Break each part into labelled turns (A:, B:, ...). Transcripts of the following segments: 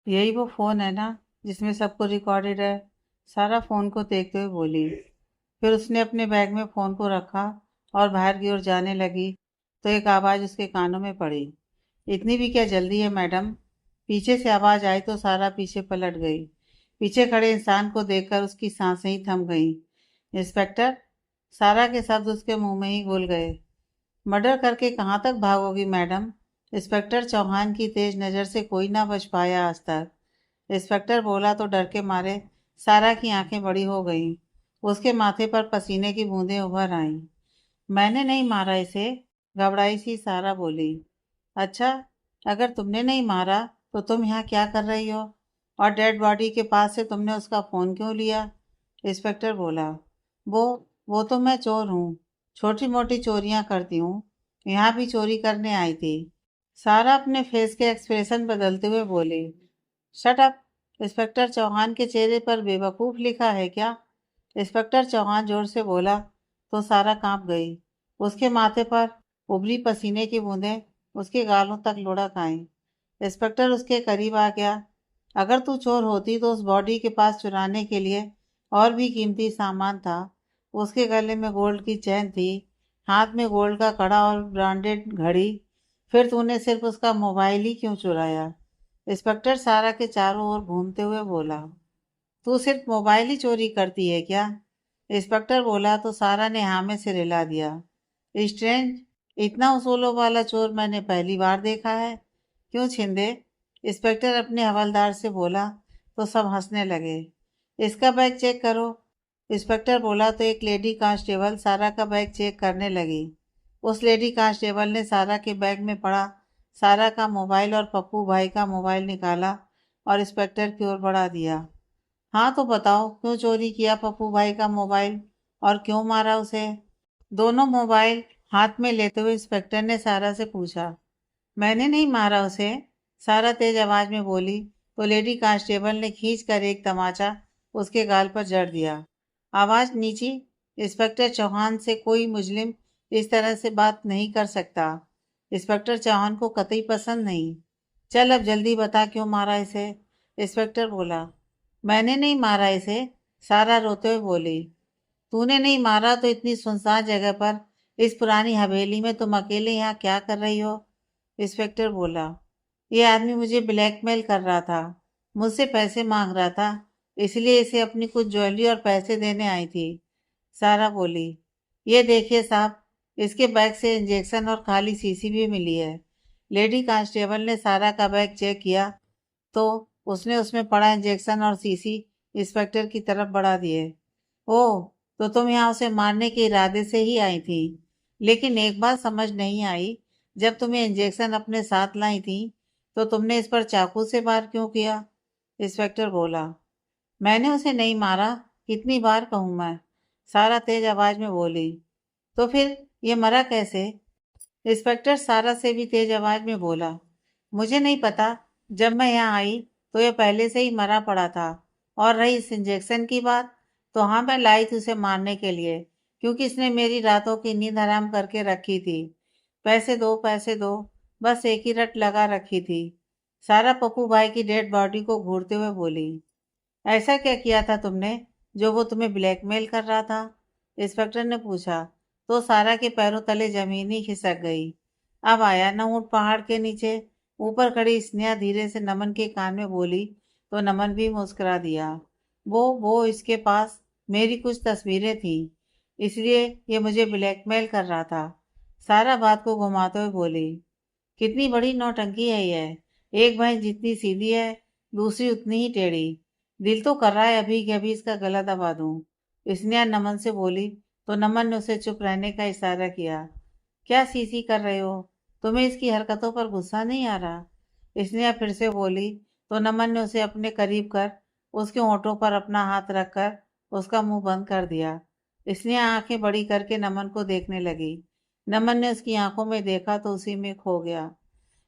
A: यही वो फ़ोन है ना जिसमें सब कुछ रिकॉर्डेड है। सारा फ़ोन को देखते हुए बोली। फिर उसने अपने बैग में फ़ोन को रखा और बाहर की ओर जाने लगी तो एक आवाज़ उसके कानों में पड़ी। इतनी भी क्या जल्दी है मैडम? पीछे से आवाज़ आई तो सारा पीछे पलट गई। पीछे खड़े इंसान को देखकर उसकी सांसें ही थम गईं। इंस्पेक्टर? सारा के शब्द उसके मुंह में ही घुल गए। मर्डर करके कहाँ तक भागोगी मैडम? इंस्पेक्टर चौहान की तेज नज़र से कोई ना बच पाया आज तक। इंस्पेक्टर बोला तो डर के मारे सारा की आंखें बड़ी हो गईं। उसके माथे पर पसीने की बूंदें उभर आईं। मैंने नहीं मारा इसे, घबराई सी सारा बोली। अच्छा, अगर तुमने नहीं मारा तो तुम यहाँ क्या कर रही हो? और डेड बॉडी के पास से तुमने उसका फोन क्यों लिया? इंस्पेक्टर बोला। वो वो तो मैं चोर हूँ। छोटी मोटी चोरियां करती हूँ। यहाँ भी चोरी करने आई थी। सारा अपने फेस के एक्सप्रेशन बदलते हुए बोली। Shut up! इंस्पेक्टर चौहान के चेहरे पर बेवकूफ लिखा है क्या? इंस्पेक्टर चौहान जोर से बोला तो सारा कांप गई। उसके माथे पर उबली पसीने की बूंदें उसके गालों तक लुढ़क आईं। इंस्पेक्टर उसके करीब आ गया। अगर तू चोर होती तो उस बॉडी के पास चुराने के लिए और भी कीमती सामान था। उसके गले में गोल्ड की चैन थी, हाथ में गोल्ड का कड़ा और ब्रांडेड घड़ी। फिर तूने सिर्फ उसका मोबाइल ही क्यों चुराया? इंस्पेक्टर सारा के चारों ओर घूमते हुए बोला। तू सिर्फ मोबाइल ही चोरी करती है क्या? इंस्पेक्टर बोला तो सारा ने हाँ में सिर हिला दिया। स्ट्रेंज, इतना उसूलों वाला चोर मैंने पहली बार देखा है। क्यों छिंदे? इंस्पेक्टर अपने हवलदार से बोला तो सब हंसने लगे। इसका बैग चेक करो। इंस्पेक्टर बोला तो एक लेडी कांस्टेबल सारा का बैग चेक करने लगी। उस लेडी कांस्टेबल ने सारा के बैग में पड़ा सारा का मोबाइल और पप्पू भाई का मोबाइल निकाला और इंस्पेक्टर की ओर बढ़ा दिया। हाँ तो बताओ, क्यों चोरी किया पप्पू भाई का मोबाइल और क्यों मारा उसे? दोनों मोबाइल हाथ में लेते हुए इंस्पेक्टर ने सारा से पूछा। मैंने नहीं मारा उसे, सारा तेज आवाज में बोली तो लेडी कांस्टेबल ने खींच कर एक तमाचा उसके गाल पर जड़ दिया। आवाज नीची। इंस्पेक्टर चौहान से कोई मुजरिम इस तरह से बात नहीं कर सकता। इंस्पेक्टर चौहान को कतई पसंद नहीं। चल अब जल्दी बता क्यों मारा इसे? इंस्पेक्टर बोला। मैंने नहीं मारा इसे, सारा रोते हुए बोली। तूने नहीं मारा तो इतनी सुनसान जगह पर इस पुरानी हवेली में तुम अकेले यहाँ क्या कर रही हो? इंस्पेक्टर बोला। ये आदमी मुझे ब्लैकमेल कर रहा था, मुझसे पैसे मांग रहा था, इसलिए इसे अपनी कुछ ज्वेलरी और पैसे देने आई थी। सारा बोली। ये देखिए साहब, इसके बैग से इंजेक्शन और खाली शीशी भी मिली है। लेडी कांस्टेबल ने सारा का बैग चेक किया तो उसने उसमें पड़ा इंजेक्शन और शीशी इंस्पेक्टर की तरफ बढ़ा दिए। ओह, तो तुम यहाँ उसे मारने के इरादे से ही आई थी। लेकिन एक बात समझ नहीं आई, जब तुम्हें इंजेक्शन अपने साथ लाई थी तो तुमने इस पर चाकू से वार क्यों किया? इंस्पेक्टर बोला। मैंने उसे नहीं मारा, कितनी बार कहूँ मैं? सारा तेज आवाज में बोली। तो फिर ये मरा कैसे? इंस्पेक्टर सारा से भी तेज आवाज में बोला। मुझे नहीं पता, जब मैं यहाँ आई तो ये पहले से ही मरा पड़ा था। और रही इस इंजेक्शन की बात, तो हाँ मैं लाई थी उसे मारने के लिए, क्योंकि इसने मेरी रातों की नींद हराम करके रखी थी। पैसे दो पैसे दो, बस एक ही रट लगा रखी थी। सारा पप्पू भाई की डेड बॉडी को घूरते हुए बोली। ऐसा क्या किया था तुमने जो वो तुम्हें ब्लैकमेल कर रहा था? इंस्पेक्टर ने पूछा तो सारा के पैरों तले जमीन ही खिसक गई। अब आया न ऊँट पहाड़ के नीचे। ऊपर खड़ी स्नेहा धीरे से नमन के कान में बोली तो नमन भी मुस्कुरा दिया। वो इसके पास मेरी कुछ तस्वीरें थी, इसलिए ये मुझे ब्लैकमेल कर रहा था। सारा बात को घुमाते हुए बोली। कितनी बड़ी नौटंकी है ये। एक भैंस जितनी सीधी है, दूसरी उतनी ही टेढ़ी। दिल तो कर रहा है अभी के अभी इसका गला दबा दूं। स्नेहा नमन से बोली तो नमन ने उसे चुप रहने का इशारा किया। क्या सीसी कर रहे हो? तुम्हें इसकी हरकतों पर गुस्सा नहीं आ रहा? स्नेहा फिर से बोली तो नमन ने उसे अपने करीब कर उसके होंठों पर अपना हाथ रखकर उसका मुंह बंद कर दिया। स्नेहा आंखें बड़ी करके नमन को देखने लगी। नमन ने उसकी आंखों में देखा तो उसी में खो गया।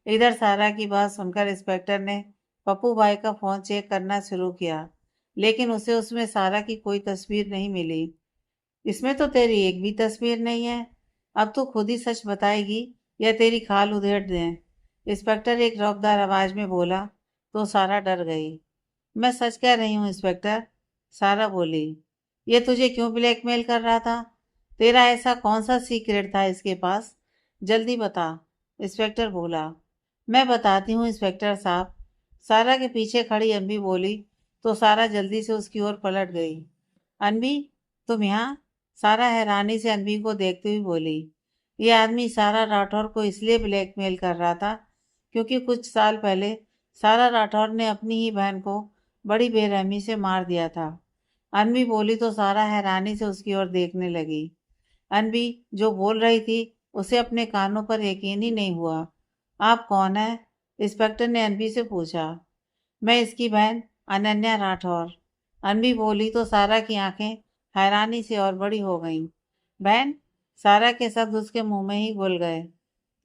A: इधर सारा की बात सुनकर इंस्पेक्टर ने पप्पू भाई का फोन चेक करना शुरू किया, लेकिन उसे उसमें सारा की कोई तस्वीर नहीं मिली। इसमें तो तेरी एक भी तस्वीर नहीं है। अब तू खुद ही सच बताएगी या तेरी खाल उधेड़ दें? इंस्पेक्टर एक रौबदार आवाज में बोला तो सारा डर गई। मैं सच कह रही हूँ इंस्पेक्टर, सारा बोली। ये तुझे क्यों ब्लैकमेल कर रहा था? तेरा ऐसा कौन सा सीक्रेट था इसके पास? जल्दी बता, इंस्पेक्टर बोला। मैं बताती हूँ इंस्पेक्टर साहब, सारा के पीछे खड़ी अम्बी बोली। तो सारा जल्दी से उसकी ओर पलट गई। अनबी, तुम यहाँ? सारा हैरानी से अनबी को देखते हुए बोली। ये आदमी सारा राठौर को इसलिए ब्लैकमेल कर रहा था क्योंकि कुछ साल पहले सारा राठौर ने अपनी ही बहन को बड़ी बेरहमी से मार दिया था। अनबी बोली तो सारा हैरानी से उसकी ओर देखने लगी। अनबी जो बोल रही थी उसे अपने कानों पर यकीन ही नहीं हुआ। आप कौन है? इंस्पेक्टर ने अनबी से पूछा। मैं इसकी बहन अनन्या राठौर। अनबी बोली तो सारा की आंखें हैरानी से और बड़ी हो गईं। बहन? सारा के शब्द उसके मुंह में ही घुल गए।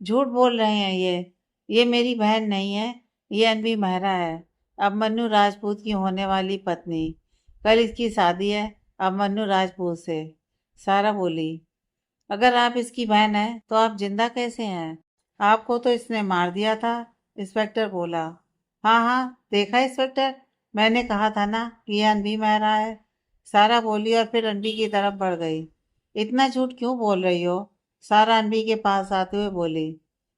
A: झूठ बोल रहे हैं ये मेरी बहन नहीं है। ये अनबी मेहरा है, अभिमन्यु राजपूत की होने वाली पत्नी। कल इसकी शादी है अभिमन्यु राजपूत से। सारा बोली। अगर आप इसकी बहन हैं तो आप जिंदा कैसे हैं? आपको तो इसने मार दिया था, इंस्पेक्टर बोला। हाँ हाँ, देखा इंस्पेक्टर, मैंने कहा था ना कि यह अनबी मेहरा है। सारा बोली और फिर अनबी की तरफ बढ़ गई। इतना झूठ क्यों बोल रही हो? सारा अनबी के पास आते हुए बोली।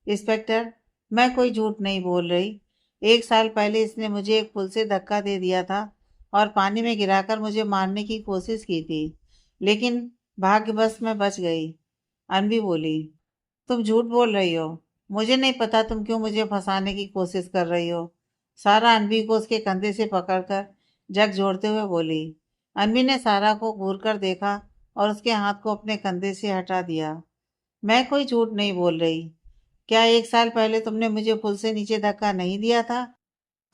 A: इंस्पेक्टर, मैं कोई झूठ नहीं बोल रही। 1 साल पहले इसने मुझे एक पुल से धक्का दे दिया था और पानी में गिराकर मुझे मारने की कोशिश की थी, लेकिन भाग्यवश मैं बच गई। अनबी बोली। तुम झूठ बोल रही हो। मुझे नहीं पता तुम क्यों मुझे फंसाने की कोशिश कर रही हो। सारा अनबी को उसके कंधे से पकड़कर जग जोड़ते हुए बोली। अनबी ने सारा को घूर कर देखा और उसके हाथ को अपने कंधे से हटा दिया। मैं कोई झूठ नहीं बोल रही। क्या 1 साल पहले तुमने मुझे पुल से नीचे धक्का नहीं दिया था?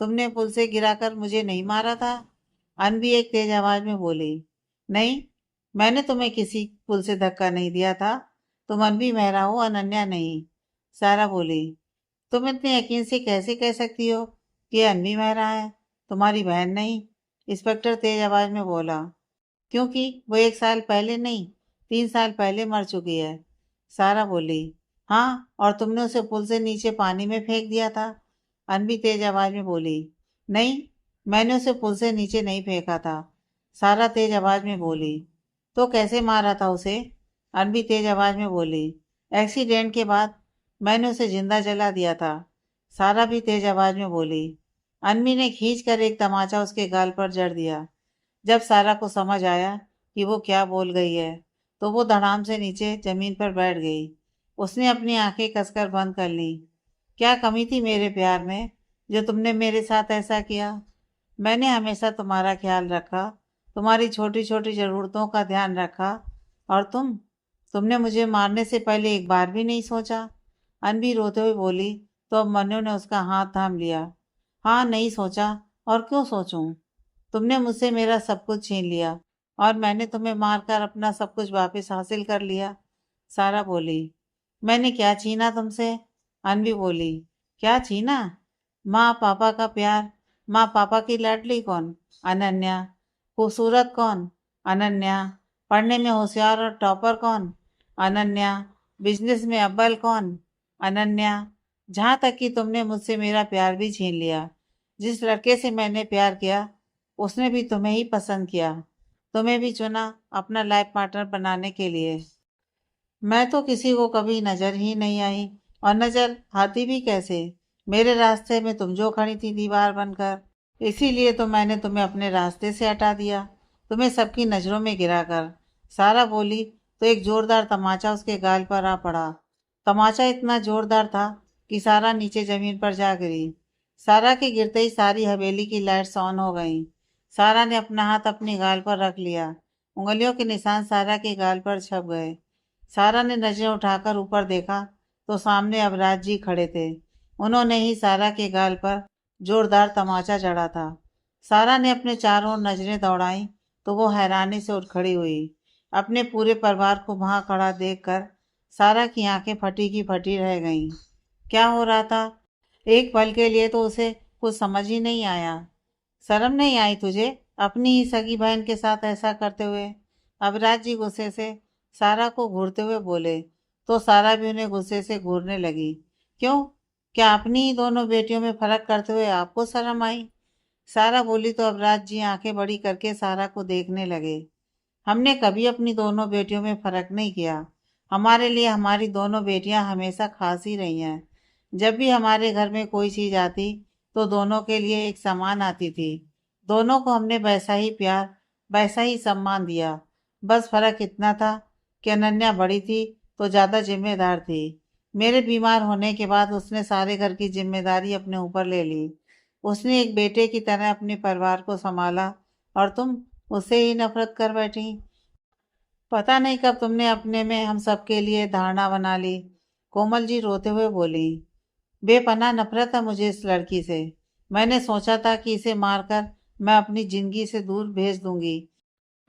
A: तुमने पुल से गिराकर मुझे नहीं मारा था? अनबी एक तेज आवाज में बोली। नहीं, मैंने तुम्हें किसी पुल से धक्का नहीं दिया था। तुम अनबी मेहरा हो, अनन्या नहीं। सारा बोली। तुम इतने यकीन से कैसे कह सकती हो कि ये अनबी मेहरा है, तुम्हारी बहन नहीं? इंस्पेक्टर तेज आवाज में बोला। क्योंकि वो 1 साल पहले नहीं, 3 साल पहले मर चुकी है। सारा बोली। हाँ, और तुमने उसे पुल से नीचे पानी में फेंक दिया था। अनबी तेज आवाज में बोली। नहीं, मैंने उसे पुल से नीचे नहीं फेंका था। सारा तेज आवाज में बोली। तो कैसे मारा था उसे? अनबी तेज आवाज में बोली। एक्सीडेंट के बाद मैंने उसे जिंदा जला दिया था। सारा भी तेज आवाज में बोली। अनबी ने खींच कर एक तमाचा उसके गाल पर जड़ दिया। जब सारा को समझ आया कि वो क्या बोल गई है तो वो धड़ाम से नीचे जमीन पर बैठ गई। उसने अपनी आंखें कसकर बंद कर ली। क्या कमी थी मेरे प्यार में जो तुमने मेरे साथ ऐसा किया? मैंने हमेशा तुम्हारा ख्याल रखा, तुम्हारी छोटी छोटी ज़रूरतों का ध्यान रखा, और तुमने मुझे मारने से पहले एक बार भी नहीं सोचा। अनबी रोते हुए बोली। तो अब मनु ने उसका हाथ थाम लिया। हाँ, नहीं सोचा, और क्यों सोचूं? तुमने मुझसे मेरा सब कुछ छीन लिया और मैंने तुम्हें मारकर अपना सब कुछ वापस हासिल कर लिया। सारा बोली। मैंने क्या छीना तुमसे? अनबी बोली। क्या छीना? माँ पापा का प्यार। माँ पापा की लाडली कौन? अनन्या। खूबसूरत कौन? अनन्या। पढ़ने में होशियार और टॉपर कौन? अनन्या। बिजनेस में अव्वल कौन? अनन्या। जहाँ तक कि तुमने मुझसे मेरा प्यार भी छीन लिया। जिस लड़के से मैंने प्यार किया उसने भी तुम्हें ही पसंद किया, तुम्हें भी चुना अपना लाइफ पार्टनर बनाने के लिए। मैं तो किसी को कभी नजर ही नहीं आई, और नजर आती भी कैसे? मेरे रास्ते में तुम जो खड़ी थी दीवार बनकर, इसीलिए तो मैंने तुम्हें अपने रास्ते से हटा दिया, तुम्हें सबकी नजरों में गिराकर। सारा बोली तो एक जोरदार तमाचा उसके गाल पर आ पड़ा। तमाचा इतना जोरदार था कि सारा नीचे जमीन पर जा गिरी। सारा के गिरते ही सारी हवेली की लाइट्स ऑन हो गईं। सारा ने अपना हाथ अपनी गाल पर रख लिया। उंगलियों के निशान सारा के गाल पर छप गए। सारा ने नजरें उठाकर ऊपर देखा तो सामने अबराज जी खड़े थे। उन्होंने ही सारा के गाल पर जोरदार तमाचा जड़ा था। सारा ने अपने चारों ओर नजरें दौड़ाई तो वो हैरानी से उठ खड़ी हुई। अपने पूरे परिवार को वहां खड़ा देखकर सारा की आंखें फटी की फटी रह गईं। क्या हो रहा था? एक पल के लिए तो उसे कुछ समझ ही नहीं आया। शर्म नहीं आई तुझे अपनी ही सगी बहन के साथ ऐसा करते हुए? अबराज जी गुस्से से सारा को घूरते हुए बोले तो सारा भी उन्हें गुस्से से घूरने लगी। क्यों? क्या अपनी ही दोनों बेटियों में फर्क करते हुए आपको शर्म आई? सारा बोली तो अबराज जी आंखें बड़ी करके सारा को देखने लगे। हमने कभी अपनी दोनों बेटियों में फर्क नहीं किया। हमारे लिए हमारी दोनों बेटियां हमेशा खास ही रही हैं। जब भी हमारे घर में कोई चीज आती तो दोनों के लिए एक समान आती थी। दोनों को हमने वैसा ही प्यार, वैसा ही सम्मान दिया। बस फर्क इतना था कि अनन्या बड़ी थी तो ज्यादा जिम्मेदार थी। मेरे बीमार होने के बाद उसने सारे घर की जिम्मेदारी अपने ऊपर ले ली। उसने एक बेटे की तरह अपने परिवार को संभाला और तुम उससे ही नफरत कर बैठी। पता नहीं कब तुमने अपने में हम सबके लिए धारणा बना ली। कोमल जी रोते हुए बोली, बेपनाह नफरत है मुझे इस लड़की से। मैंने सोचा था कि इसे मारकर मैं अपनी जिंदगी से दूर भेज दूंगी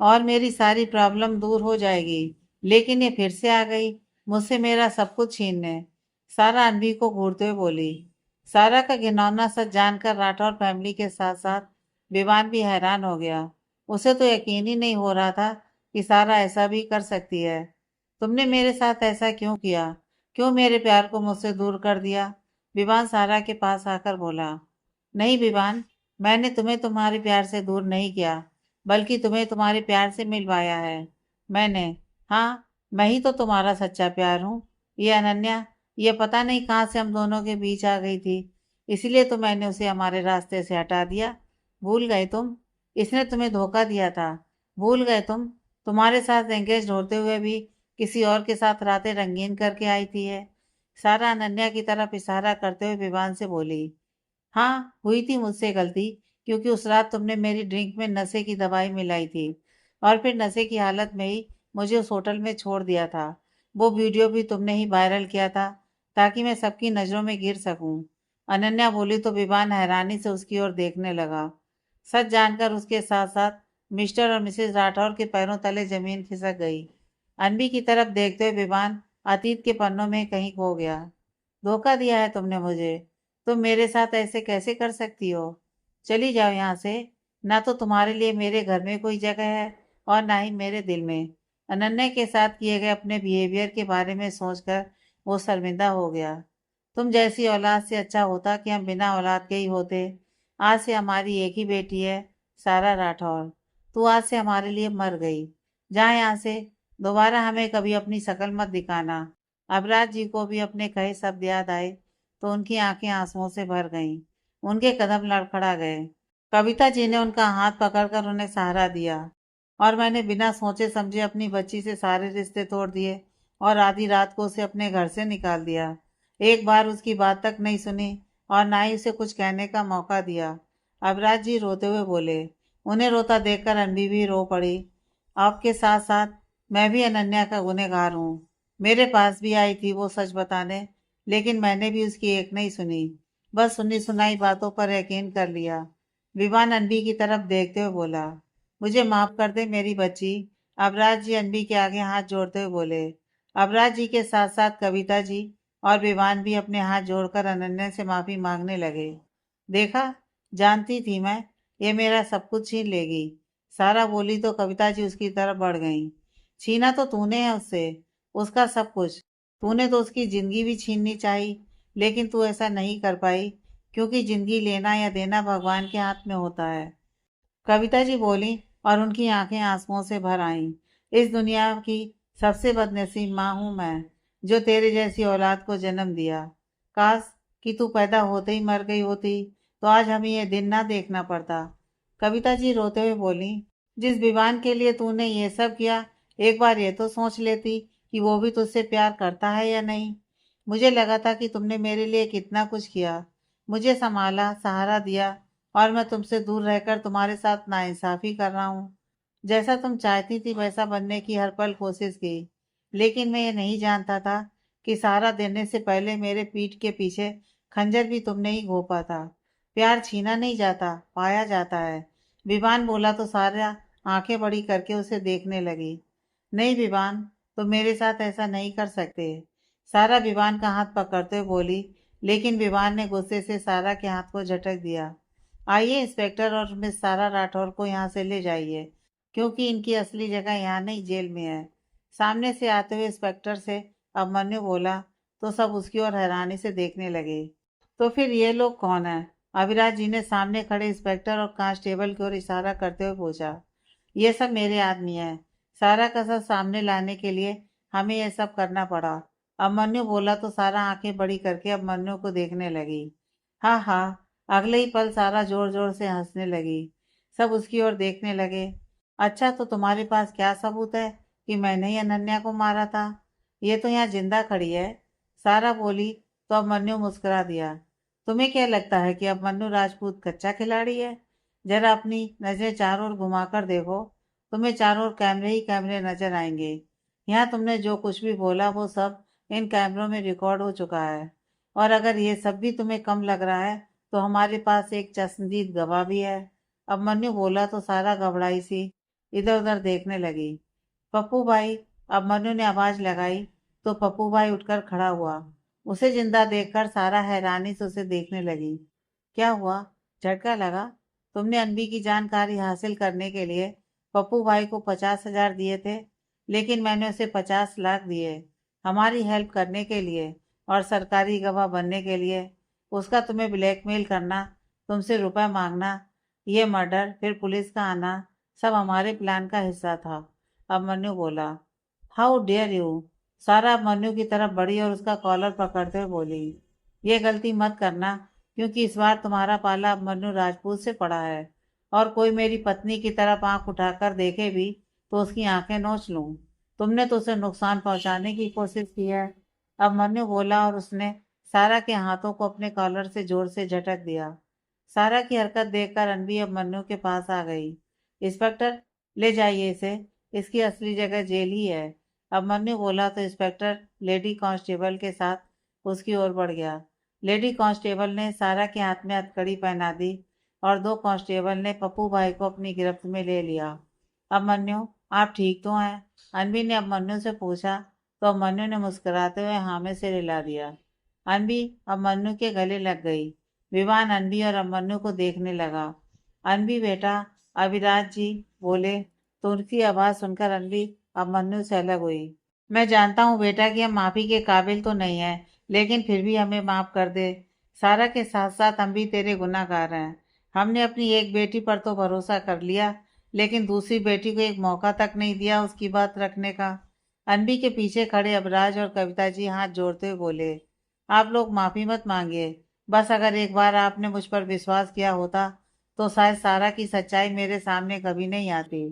A: और मेरी सारी प्रॉब्लम दूर हो जाएगी, लेकिन ये फिर से आ गई मुझसे मेरा सब कुछ छीनने। सारा अनवी को घूरते हुए बोली। सारा का घिनौना सच जानकर राठौर फैमिली के साथ साथ विवान भी हैरान हो गया। उसे तो यकीन ही नहीं हो रहा था कि सारा ऐसा भी कर सकती है। तुमने मेरे साथ ऐसा क्यों किया? क्यों मेरे प्यार को मुझसे दूर कर दिया? विवान सारा के पास आकर बोला। नहीं विवान, मैंने तुम्हें तुम्हारे प्यार से दूर नहीं किया, बल्कि तुम्हें तुम्हारे प्यार से मिलवाया है। मैंने, हाँ, मैं ही तो तुम्हारा सच्चा प्यार हूँ। ये अनन्या, ये पता नहीं कहाँ से हम दोनों के बीच आ गई थी, इसलिए तो मैंने उसे हमारे रास्ते से हटा दिया। भूल गए तुम? इसने तुम्हें धोखा दिया था। भूल गए तुम? तुम्हारे साथ एंगेज होते हुए भी किसी और के साथ रातें रंगीन करके आई थी है। सारा अनन्या की तरफ इशारा करते हुए विवान से बोली। हाँ, हुई थी मुझसे गलती, क्योंकि उस रात तुमने मेरी ड्रिंक में नशे की दवाई मिलाई थी और फिर नशे की हालत में ही मुझे उस होटल में छोड़ दिया था। वो वीडियो भी तुमने ही वायरल किया था ताकि मैं सबकी नज़रों में गिर सकूं। अनन्या बोली तो विवान हैरानी से उसकी ओर देखने लगा। सच जानकर उसके साथ साथ मिस्टर और मिसेस राठौर के पैरों तले जमीन खिसक गई। अनबी की तरफ देखते हुए विवान अतीत के पन्नों में कहीं खो गया। धोखा दिया है तुमने मुझे। तुम मेरे साथ ऐसे कैसे कर सकती हो? चली जाओ यहाँ से। ना तो तुम्हारे लिए मेरे घर में कोई जगह है और ना ही मेरे दिल में। अनन्या के साथ किए गए अपने बिहेवियर के बारे में सोचकर वो शर्मिंदा हो गया। तुम जैसी औलाद से अच्छा होता कि हम बिना औलाद के ही होते। आज से हमारी एक ही बेटी है, सारा राठौर। तू आज से हमारे लिए मर गई। जा यहाँ से। दोबारा हमें कभी अपनी शक्ल मत दिखाना। अबराज जी को भी अपने कहे शब्द याद आए तो उनकी आंखें आंसुओं से भर गईं। उनके कदम लड़खड़ा गए। कविता जी ने उनका हाथ पकड़कर उन्हें सहारा दिया। और मैंने बिना सोचे समझे अपनी बच्ची से सारे रिश्ते तोड़ दिए और आधी रात को उसे अपने घर से निकाल दिया। एक बार उसकी बात तक नहीं सुनी और ना ही उसे कुछ कहने का मौका दिया। अबराज जी रोते हुए बोले। उन्हें रोता देखकर अनबी भी रो पड़ी। आपके साथ साथ मैं भी अनन्या का गुनहगार हूँ। मेरे पास भी आई थी वो सच बताने, लेकिन मैंने भी उसकी एक नहीं सुनी। बस सुनी सुनाई बातों पर यकीन कर लिया। विवान अनबी की तरफ देखते हुए बोला, मुझे माफ कर दे मेरी बच्ची। अबराज जी अनबी के आगे हाथ जोड़ते हुए बोले। अबराज जी के साथ साथ कविता जी और विवान भी अपने हाथ जोड़कर अनन्या से माफी मांगने लगे। देखा, जानती थी मैं, ये मेरा सब कुछ छीन लेगी। सारा बोली तो कविता जी उसकी तरफ बढ़ गईं। छीना तो तूने है उससे, उसका सब कुछ। तूने तो उसकी जिंदगी भी छीननी चाहिए, लेकिन तू ऐसा नहीं कर पाई, क्योंकि जिंदगी लेना या देना भगवान के हाथ में होता है। कविता जी बोली और उनकी आंखें आंसुओं से भर आईं। इस दुनिया की सबसे बदनसीब माँ हूं मैं, जो तेरे जैसी औलाद को जन्म दिया। काश कि तू पैदा होते ही मर गई होती, तो आज हमें यह दिन ना देखना पड़ता। कविता जी रोते हुए बोली, जिस विवान के लिए तूने ये सब किया, एक बार ये तो सोच लेती कि वो भी तुझसे प्यार करता है या नहीं। मुझे लगा था कि तुमने मेरे लिए कितना कुछ किया, मुझे संभाला, सहारा दिया, और मैं तुमसे दूर रहकर तुम्हारे साथ नाइंसाफी कर रहा हूँ। जैसा तुम चाहती थी वैसा बनने की हर पल कोशिश की, लेकिन मैं ये नहीं जानता था कि सहारा देने से पहले मेरे पीठ के पीछे खंजर भी तुमने ही घोंपा था। प्यार छीना नहीं जाता, पाया जाता है। विवान बोला तो सारा आंखें बड़ी करके उसे देखने लगी। नहीं विवान, तुम मेरे साथ ऐसा नहीं कर सकते। सारा विवान का हाथ पकड़ते हुए बोली, लेकिन विवान ने गुस्से से सारा के हाथ को झटक दिया। आइए इंस्पेक्टर और मिस सारा राठौर को यहाँ से ले जाइए, क्योंकि इनकी असली जगह यहाँ नहीं जेल में है। सामने से आते हुए इंस्पेक्टर से अभिमन्यु बोला तो सब उसकी ओर हैरानी से देखने लगे। तो फिर ये लोग कौन है? अविराज जी ने सामने खड़े इंस्पेक्टर और कांस्टेबल की ओर इशारा करते हुए पूछा। ये सब मेरे आदमी है। सारा का सब सामने लाने के लिए हमें यह सब करना पड़ा। अभिमन्यु बोला तो सारा आंखें बड़ी करके अभिमन्यु को देखने लगी। हाँ हाँ। अगले ही पल सारा जोर जोर से हंसने लगी। सब उसकी ओर देखने लगे। अच्छा, तो तुम्हारे पास क्या सबूत है कि मैंने ही अनन्या को मारा था? ये तो यहाँ जिंदा खड़ी है, सारा बोली। तो अभिमन्यु मुस्कुरा दिया। तुम्हें क्या लगता है कि अभिमन्यु राजपूत कच्चा खिलाड़ी है? जरा अपनी नजरें चारों ओर घुमाकर देखो। तुम्हें चारों ओर कैमरे ही कैमरे नजर आएंगे। यहाँ तुमने जो कुछ भी बोला वो सब इन कैमरों में रिकॉर्ड हो चुका है। और अगर ये सब भी तुम्हें कम लग रहा है तो हमारे पास एक चश्मदीद गवाह भी है। अभिमन्यु बोला तो सारा घबराई सी इधर उधर देखने लगी। पप्पू भाई, अभिमन्यु ने आवाज लगाई। तो पप्पू भाई उठकर खड़ा हुआ। उसे जिंदा देखकर सारा हैरानी से उसे देखने लगी। क्या हुआ? झटका लगा? तुमने अनबी की जानकारी हासिल करने के लिए पप्पू भाई को 50,000 दिए थे, लेकिन मैंने उसे 50 लाख दिए हमारी हेल्प करने के लिए और सरकारी गवाह बनने के लिए। उसका तुम्हें ब्लैकमेल करना, तुमसे रुपए मांगना, ये मर्डर, फिर पुलिस का आना, सब हमारे प्लान का हिस्सा था। अभिमन्यु बोला। How dare you? सारा अभिमन्यु की तरफ बढ़ी और उसका कॉलर पकड़ते हुए बोली। ये गलती मत करना, क्योंकि इस बार तुम्हारा पाला अभिमन्यु राजपूत से पड़ा है। और कोई मेरी पत्नी की तरफ आंख उठाकर देखे भी तो उसकी आंखें नोच लूं। तुमने तो उसे नुकसान पहुंचाने की कोशिश की है। अभिमन्यु बोला और उसने सारा के हाथों को अपने कॉलर से जोर से झटक दिया। सारा की हरकत देखकर अनबी अभिमन्यु के पास आ गई। इंस्पेक्टर, ले जाइए इसे। इसकी असली जगह जेल ही है। अभिमन्यु बोला तो इंस्पेक्टर लेडी कांस्टेबल के साथ उसकी ओर बढ़ गया। लेडी कांस्टेबल ने सारा के हाथ में हथकड़ी पहना दी और दो कांस्टेबल ने पप्पू भाई को अपनी गिरफ्त में ले लिया। अभिमन्यु, आप ठीक तो हैं? अनबी ने अभिमन्यु से पूछा। तो अभिमन्यु ने मुस्कुराते हुए हाँ में सिर हिला दिया। अनबी अभिमन्यु के गले लग गई। विवान अनबी और अभिमन्यु को देखने लगा। अनबी बेटा, अविराज जी बोले। तो उनकी आवाज सुनकर अनबी अभिमन्यु से अलग हुई। मैं जानता हूँ बेटा कि हम माफी के काबिल तो नहीं है, लेकिन फिर भी हमें माफ कर दे। सारा के साथ साथ हम भी तेरे गुनाहगार हैं। हमने अपनी एक बेटी पर तो भरोसा कर लिया, लेकिन दूसरी बेटी को एक मौका तक नहीं दिया उसकी बात रखने का। अनबी के पीछे खड़े अबराज और कविता जी हाथ जोड़ते हुए बोले। आप लोग माफी मत मांगिए। बस अगर एक बार आपने मुझ पर विश्वास किया होता तो शायद सारा की सच्चाई मेरे सामने कभी नहीं आती।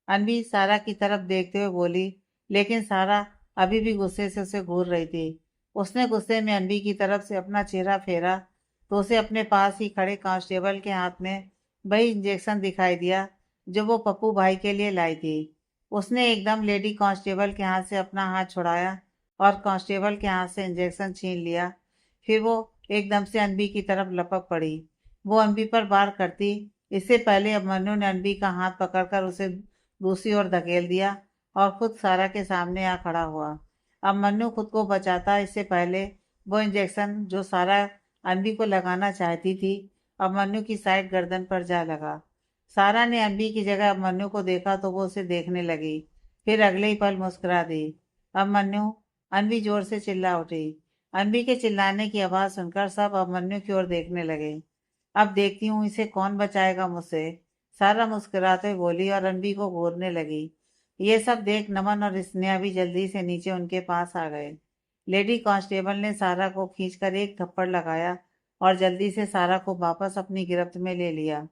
A: अनबी सारा की तरफ देखते हुए बोली, लेकिन सारा अभी भी गुस्से से उसे घूर रही थी। उसने गुस्से में अनबी की तरफ से अपना चेहरा फेरा तो उसे अपने पास ही खड़े कांस्टेबल के हाथ में वही इंजेक्शन दिखाई दिया जो वो पप्पू भाई के लिए लाई थी। उसने एकदम लेडी कांस्टेबल के हाथ से अपना हाथ छुड़ाया और कांस्टेबल के हाथ से इंजेक्शन छीन लिया। फिर वो एकदम से अनबी की तरफ लपक पड़ी। वो अनबी पर वार करती इससे पहले अभिमन्यु ने अनबी का हाथ पकड़कर उसे दूसरी ओर धकेल दिया और खुद सारा के सामने आ खड़ा हुआ। अभिमन्यु खुद को बचाता इससे पहले वो इंजेक्शन जो सारा अनबी को लगाना चाहती थी अभिमन्यु की साइड गर्दन पर जा लगा। सारा ने अनबी की जगह अभिमन्यु को देखा तो वो उसे देखने लगी। फिर अगले ही पल मुस्कुरा दी। अभिमन्यु, अनबी जोर से चिल्ला उठी। अनबी के चिल्लाने की आवाज सुनकर सब अभिमन्यु की ओर देखने लगे। अब देखती हूँ इसे कौन बचाएगा मुझसे, सारा मुस्कुराते हुए बोली और अनबी को घूरने लगी। ये सब देख नमन और स्नेहा भी जल्दी से नीचे उनके पास आ गए। लेडी कांस्टेबल ने सारा को खींचकर एक थप्पड़ लगाया और जल्दी से सारा को वापस अपनी गिरफ्त में ले लिया।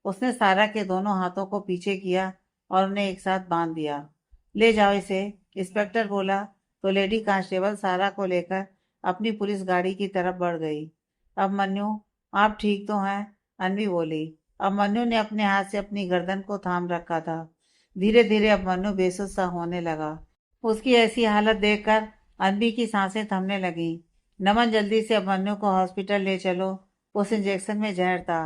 A: उसने सारा के दोनों हाथों को पीछे किया और उन्हें एक साथ बांध दिया। ले जाओ इसे, इंस्पेक्टर बोला। तो लेडी कांस्टेबल सारा को लेकर अपनी पुलिस गाड़ी की तरफ बढ़ गई। अभिमन्यु, आप ठीक तो हैं? अनवी बोली। अभिमन्यु ने अपने हाथ से अपनी गर्दन को थाम रखा था। धीरे धीरे अभिमन्यु बेसुध सा होने लगा। उसकी ऐसी हालत देखकर अनबी की सांसें थमने लगी। नमन, जल्दी से अभिमन्यु को हॉस्पिटल ले चलो, उस इंजेक्शन में जहर था।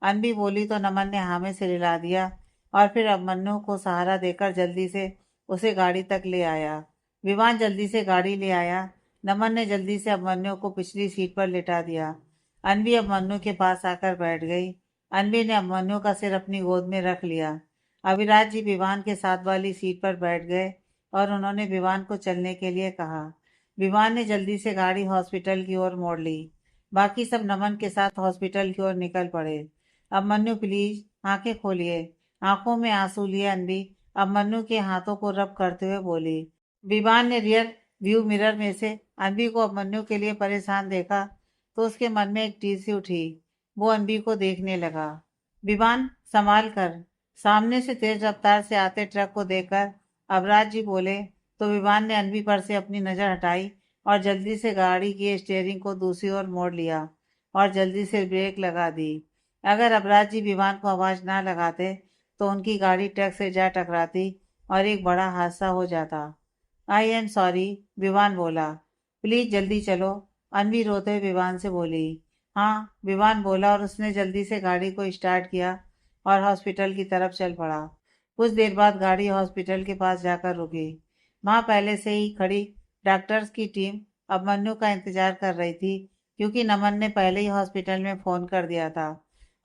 A: अनबी बोली तो नमन ने हाँ में सिर हिला दिया और फिर अभिमन्यु को सहारा देकर जल्दी से उसे गाड़ी तक ले आया। विवान जल्दी से गाड़ी ले आया। नमन ने जल्दी से अभिमन्यु को पिछली सीट पर लिटा दिया। अनबी अभिमन्यु के पास आकर बैठ गई। अनबी ने अभिमन्यु का सिर अपनी गोद में रख लिया। अविराज जी विवान के साथ वाली सीट पर बैठ गए और उन्होंने विवान को चलने के लिए कहा। विवान ने जल्दी से गाड़ी हॉस्पिटल की ओर मोड़ ली। बाकी सब नमन के साथ हॉस्पिटल की ओर निकल पड़े। अब मन्नू प्लीज आंखें खोलिए। आंखों में आंसू लिए अनबी अब मन्नू के हाथों को रब करते हुए बोली। विवान ने रियर व्यू मिरर में से अनबी को अब मन्नू के लिए परेशान देखा तो उसके मन में एक टीस सी उठी। वो अनबी को देखने लगा। विवान संभाल कर। सामने से तेज रफ्तार से आते ट्रक को देखकर अबराज जी बोले तो विवान ने अनबी पर से अपनी नजर हटाई और जल्दी से गाड़ी की स्टीयरिंग को दूसरी ओर मोड़ लिया और जल्दी से ब्रेक लगा दी। अगर अबराज जी विवान को आवाज ना लगाते तो उनकी गाड़ी ट्रक से जा टकराती और एक बड़ा हादसा हो जाता। आई एम सॉरी, विवान बोला। प्लीज जल्दी चलो, अनवी रोते हुए विवान से बोली। हाँ, विवान बोला और उसने जल्दी से गाड़ी को स्टार्ट किया और हॉस्पिटल की तरफ चल पड़ा। कुछ देर बाद गाड़ी हॉस्पिटल के पास जाकर रुकी। वहां पहले से ही खड़ी डॉक्टर्स की टीम अब मन्नू का इंतजार कर रही थी क्योंकि नमन ने पहले ही हॉस्पिटल में फोन कर दिया था।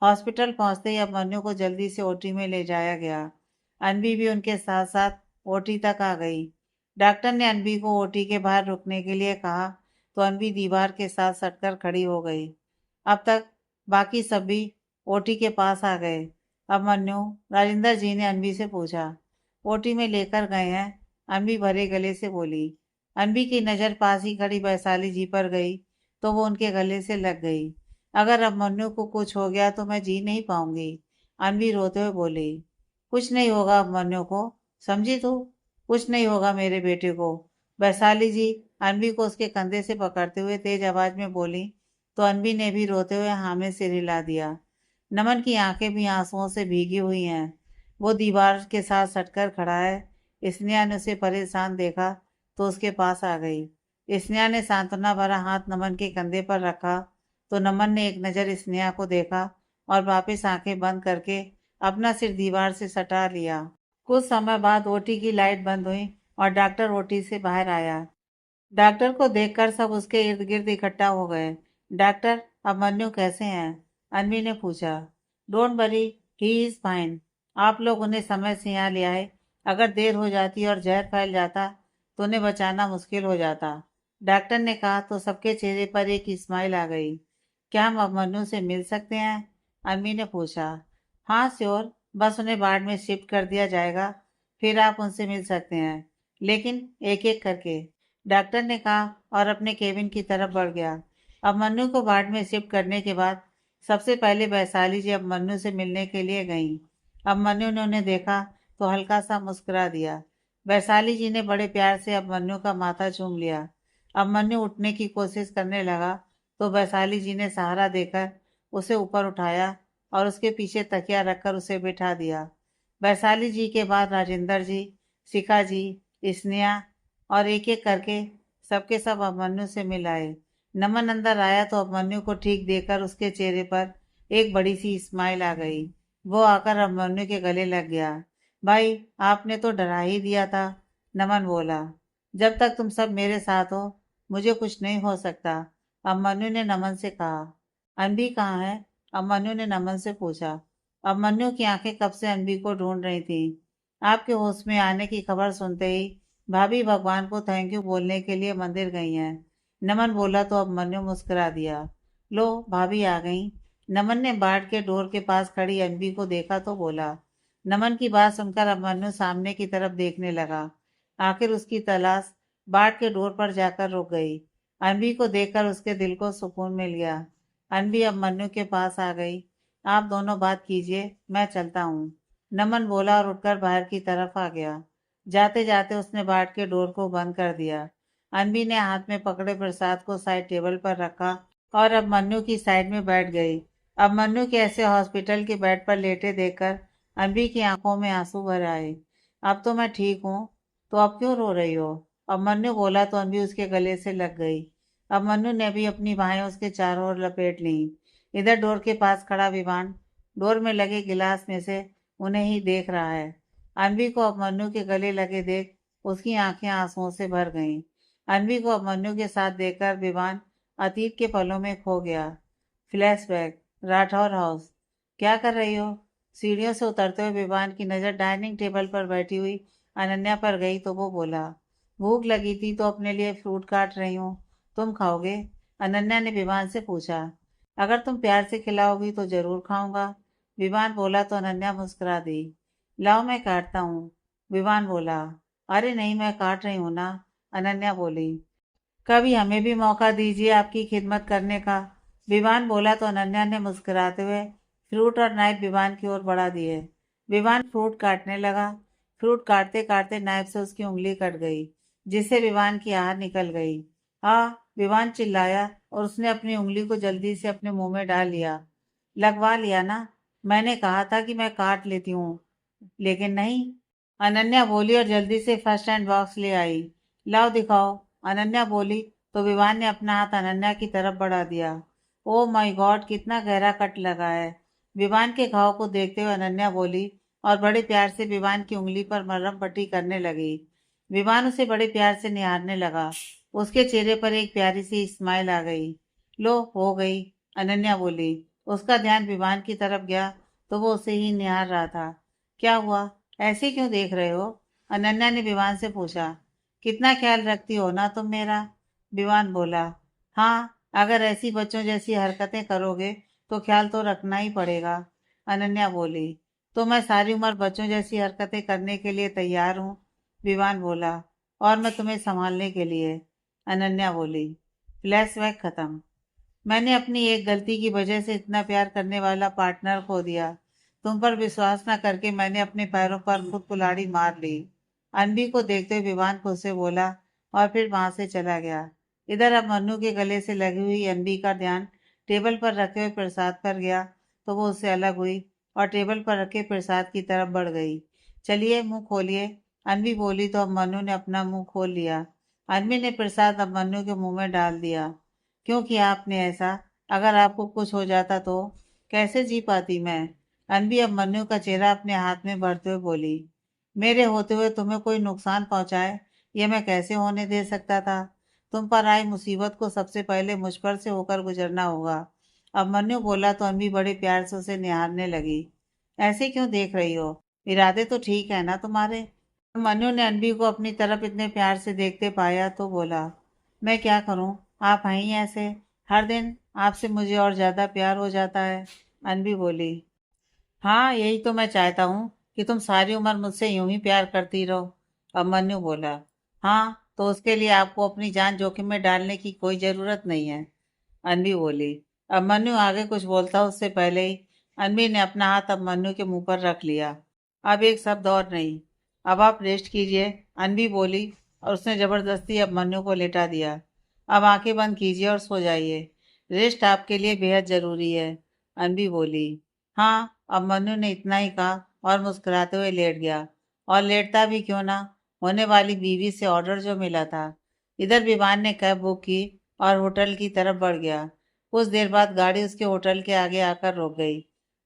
A: हॉस्पिटल पहुंचते ही अब मन्नू को जल्दी से ओटी में ले जाया गया। अनवी भी उनके साथ साथ ओटी तक आ गई। डॉक्टर ने अनवी को ओटी के बाहर रुकने के लिए कहा तो अनवी दीवार के साथ सटकर खड़ी हो गई। अब तक बाकी सब भी ओटी के पास आ गए। अब मन्नू, राजेंद्र जी ने अनवी से पूछा। ओटी में लेकर गए हैं, अनवी भरे गले से बोली। अनवी की नज़र पास ही खड़ी वैशाली जी पर गई तो वो उनके गले से लग गई। अगर अब मन्नू को कुछ हो गया तो मैं जी नहीं पाऊंगी, अनवी रोते हुए बोली। कुछ नहीं होगा अब मन्नू को, समझी तू? कुछ नहीं होगा मेरे बेटे को, वैशाली जी अनवी को उसके कंधे से पकड़ते हुए तेज आवाज में बोली तो अनवी ने भी रोते हुए हाँ में सिर हिला दिया। नमन की आंखें भी आंसुओं से भीगी हुई हैं। वो दीवार के साथ सटकर खड़ा है। स्नेहा ने उसे परेशान देखा तो उसके पास आ गई। स्नेहा ने सांत्वना भरा हाथ नमन के कंधे पर रखा तो नमन ने एक नज़र स्नेहा को देखा और वापस आंखें बंद करके अपना सिर दीवार से सटा लिया। कुछ समय बाद ओटी की लाइट बंद हुई और डॉक्टर ओटी से बाहर आया। डॉक्टर को देखकर सब उसके इर्द गिर्द इकट्ठा हो गए। डॉक्टर, अब मन्नू कैसे हैं? अनवी ने पूछा। Don't worry, he is fine. आप लोग उन्हें समय से यहाँ ले आए। अगर देर हो जाती और जहर फैल जाता तो उन्हें बचाना मुश्किल हो जाता, डॉक्टर ने कहा तो सबके चेहरे पर एक स्माइल आ गई। क्या हम अब मन्नू से मिल सकते हैं? अनवी ने पूछा। हाँ श्योर, बस उन्हें वार्ड में शिफ्ट कर दिया जाएगा, फिर आप उनसे मिल सकते हैं, लेकिन एक एक करके, डॉक्टर ने कहा और अपने केबिन की तरफ बढ़ गया। अब मन्नू को वार्ड में शिफ्ट करने के बाद सबसे पहले वैशाली जी अब मन्नू से मिलने के लिए गईं। अब मन्नू ने उन्हें देखा तो हल्का सा मुस्कुरा दिया। वैशाली जी ने बड़े प्यार से अब मन्नू का माथा चूम लिया। अब मन्नू उठने की कोशिश करने लगा तो वैशाली जी ने सहारा देकर उसे ऊपर उठाया और उसके पीछे तकिया रखकर उसे बिठा दिया। वैशाली जी के बाद राजेंद्र जी, शिखा जी, स्नेहा और एक एक करके सबके सब अभिमन्यु से मिल आए। नमन अंदर आया तो अभिमन्यु को ठीक देखकर उसके चेहरे पर एक बड़ी सी स्माइल आ गई। वो आकर अभिमन्यु के गले लग गया। भाई, आपने तो डरा ही दिया था, नमन बोला। जब तक तुम सब मेरे साथ हो मुझे कुछ नहीं हो सकता, अभिमन्यु ने नमन से कहा। अनवी कहाँ है? अभिमन्यु ने नमन से पूछा। अभिमन्यु की आंखें कब से अनवी को ढूंढ रही थी। आपके होश में आने की खबर सुनते ही भाभी भगवान को थैंक यू बोलने के लिए मंदिर गई हैं, नमन बोला तो अभिमन्यु मुस्कुरा दिया। लो, भाभी आ गई। नमन ने बाट के डोर के पास खड़ी अनवी को देखा तो बोला। नमन की बात सुनकर अभिमन्यु सामने की तरफ देखने लगा। आखिर उसकी तलाश बाट के डोर पर जाकर रुक गई। अनवी को देखकर उसके दिल को सुकून मिल गया। अनवी अभिमन्यु के पास आ गई। आप दोनों बात कीजिए, मैं चलता हूँ, नमन बोला और उठकर बाहर की तरफ आ गया। जाते जाते उसने बाट के डोर को बंद कर दिया। अनवी ने हाथ में पकड़े प्रसाद को साइड टेबल पर रखा और अब मन्नू की साइड में बैठ गई। अब मन्नू के ऐसे हॉस्पिटल के बेड पर लेटे देखकर अनवी की आंखों में आंसू भर आए। अब तो मैं ठीक हूँ, तो अब क्यों रो रही हो? अब मन्नू बोला तो अनवी उसके गले से लग गई। अब मन्नू ने भी अपनी बाहें उसके चारों ओर लपेट ली। इधर डोर के पास खड़ा विवान डोर में लगे गिलास में से उन्हें ही देख रहा है। अनवी को अब मन्नू के गले लगे देख उसकी आंखें आंसुओं से भर गईं। अनवी को अब मन्नू के साथ देखकर विवान अतीत के पलों में खो गया। Flashback, Rathore house. क्या कर रही हो? सीढ़ियों से उतरते हुए विवान की नज़र डाइनिंग टेबल पर बैठी हुई अनन्या पर गई तो वो बोला। भूख लगी थी तो अपने लिए फ्रूट काट रही हूँ, तुम खाओगे? अनन्या ने विवान से पूछा। अगर तुम प्यार से खिलाओगी तो जरूर खाऊंगा। विवान बोला तो अनन्या मुस्कुरा दी। लाओ मैं काटता हूँ। विवान बोला। अरे नहीं, मैं काट रही हूँ ना। अनन्या बोली। कभी हमें भी मौका दीजिए आपकी खिदमत करने का। विवान बोला तो अनन्या ने मुस्कुराते हुए फ्रूट और नाइफ विवान की ओर बढ़ा दिए। विवान फ्रूट काटने लगा। फ्रूट काटते काटते नाइफ से उसकी उंगली कट गई, जिससे विवान की आह निकल गई। हाँ, विवान चिल्लाया और उसने अपनी उंगली को जल्दी से अपने मुंह में डाल लिया। लगवा लिया ना? मैंने कहा था कि मैं काट लेती हूँ, लेकिन नहीं। अनन्या बोली और जल्दी से फर्स्ट एड बॉक्स ले आई। लाओ दिखाओ। अनन्या बोली तो विवान ने अपना हाथ अनन्या की तरफ बढ़ा दिया। ओ माय गॉड, कितना गहरा कट लगा है। विवान के घाव को देखते हुए अनन्या बोली और बड़े प्यार से विवान की उंगली पर मरहम पट्टी करने लगी। विवान उसे बड़े प्यार से निहारने लगा। उसके चेहरे पर एक प्यारी सी स्माइल आ गई। लो, हो गई। अनन्या बोली। उसका ध्यान विवान की तरफ गया तो वो उसे ही निहार रहा था। क्या हुआ? ऐसे क्यों देख रहे हो? अनन्या ने विवान से पूछा। कितना ख्याल रखती हो ना तुम मेरा। विवान बोला। हाँ, अगर ऐसी बच्चों जैसी हरकतें करोगे तो ख्याल तो रखना ही पड़ेगा। अनन्या बोली। तो मैं सारी उम्र बच्चों जैसी हरकतें करने के लिए तैयार हूँ। विवान बोला। और मैं तुम्हें संभालने के लिए। अनन्या बोली। फ्लैशबैक खत्म। मैंने अपनी एक गलती की वजह से इतना प्यार करने वाला पार्टनर खो दिया। तुम पर विश्वास न करके मैंने अपने पैरों पर खुद कुल्हाड़ी मार ली। अनबी को देखते हुए विवान खुद से बोला और फिर वहां से चला गया। इधर अब मन्नू के गले से लगी हुई अनबी का ध्यान टेबल पर रखे हुए प्रसाद पर गया तो वो उससे अलग हुई और टेबल पर रखे प्रसाद की तरफ बढ़ गई। चलिए, मुंह खोलिए। अनबी बोली तो अब मन्नू ने अपना मुंह खोल लिया। अनबी ने प्रसाद अब मन्नू के मुंह में डाल दिया। क्यों किया आपने ऐसा? अगर आपको कुछ हो जाता तो? कैसे जी पाती मैं? अनबी अब मन्नू का चेहरा अपने हाथ में भरते हुए बोली। मेरे होते हुए तुम्हें कोई नुकसान पहुंचाए, ये मैं कैसे होने दे सकता था? तुम पर आई मुसीबत को सबसे पहले मुझ पर से होकर गुजरना होगा। अब मन्नू बोला तो अनबी बड़े प्यार से उसे निहारने लगी। ऐसे क्यों देख रही हो? इरादे तो ठीक है ना तुम्हारे? मन्नू ने अनबी को अपनी तरफ इतने प्यार से देखते पाया तो बोला। मैं क्या करूं? आप हैं ही ऐसे। हर दिन आपसे मुझे और ज्यादा प्यार हो जाता है। अनबी बोली। हाँ, यही तो मैं चाहता हूँ कि तुम सारी उम्र मुझसे यूं ही प्यार करती रहो। अब मन्नू बोला। हाँ, तो उसके लिए आपको अपनी जान जोखिम में डालने की कोई जरूरत नहीं है। अनबी बोली। अब मन्नू आगे कुछ बोलता उससे पहले ही अनबी ने अपना हाथ अब मन्नू के मुंह पर रख लिया। अब एक शब्द और नहीं। अब आप रेस्ट कीजिए। अनबी बोली और उसने जबरदस्ती अब मन्नू को लेटा दिया। अब आंखें बंद कीजिए और सो जाइए। रेस्ट आपके लिए बेहद जरूरी है। अनबी बोली। हाँ। अब मन्नू ने इतना ही कहा और मुस्कुराते हुए लेट गया। और लेटता भी क्यों ना, होने वाली बीवी से ऑर्डर जो मिला था। इधर विवान ने कैब बुक की और होटल की तरफ बढ़ गया। कुछ देर बाद गाड़ी उसके होटल के आगे आकर रुक गई।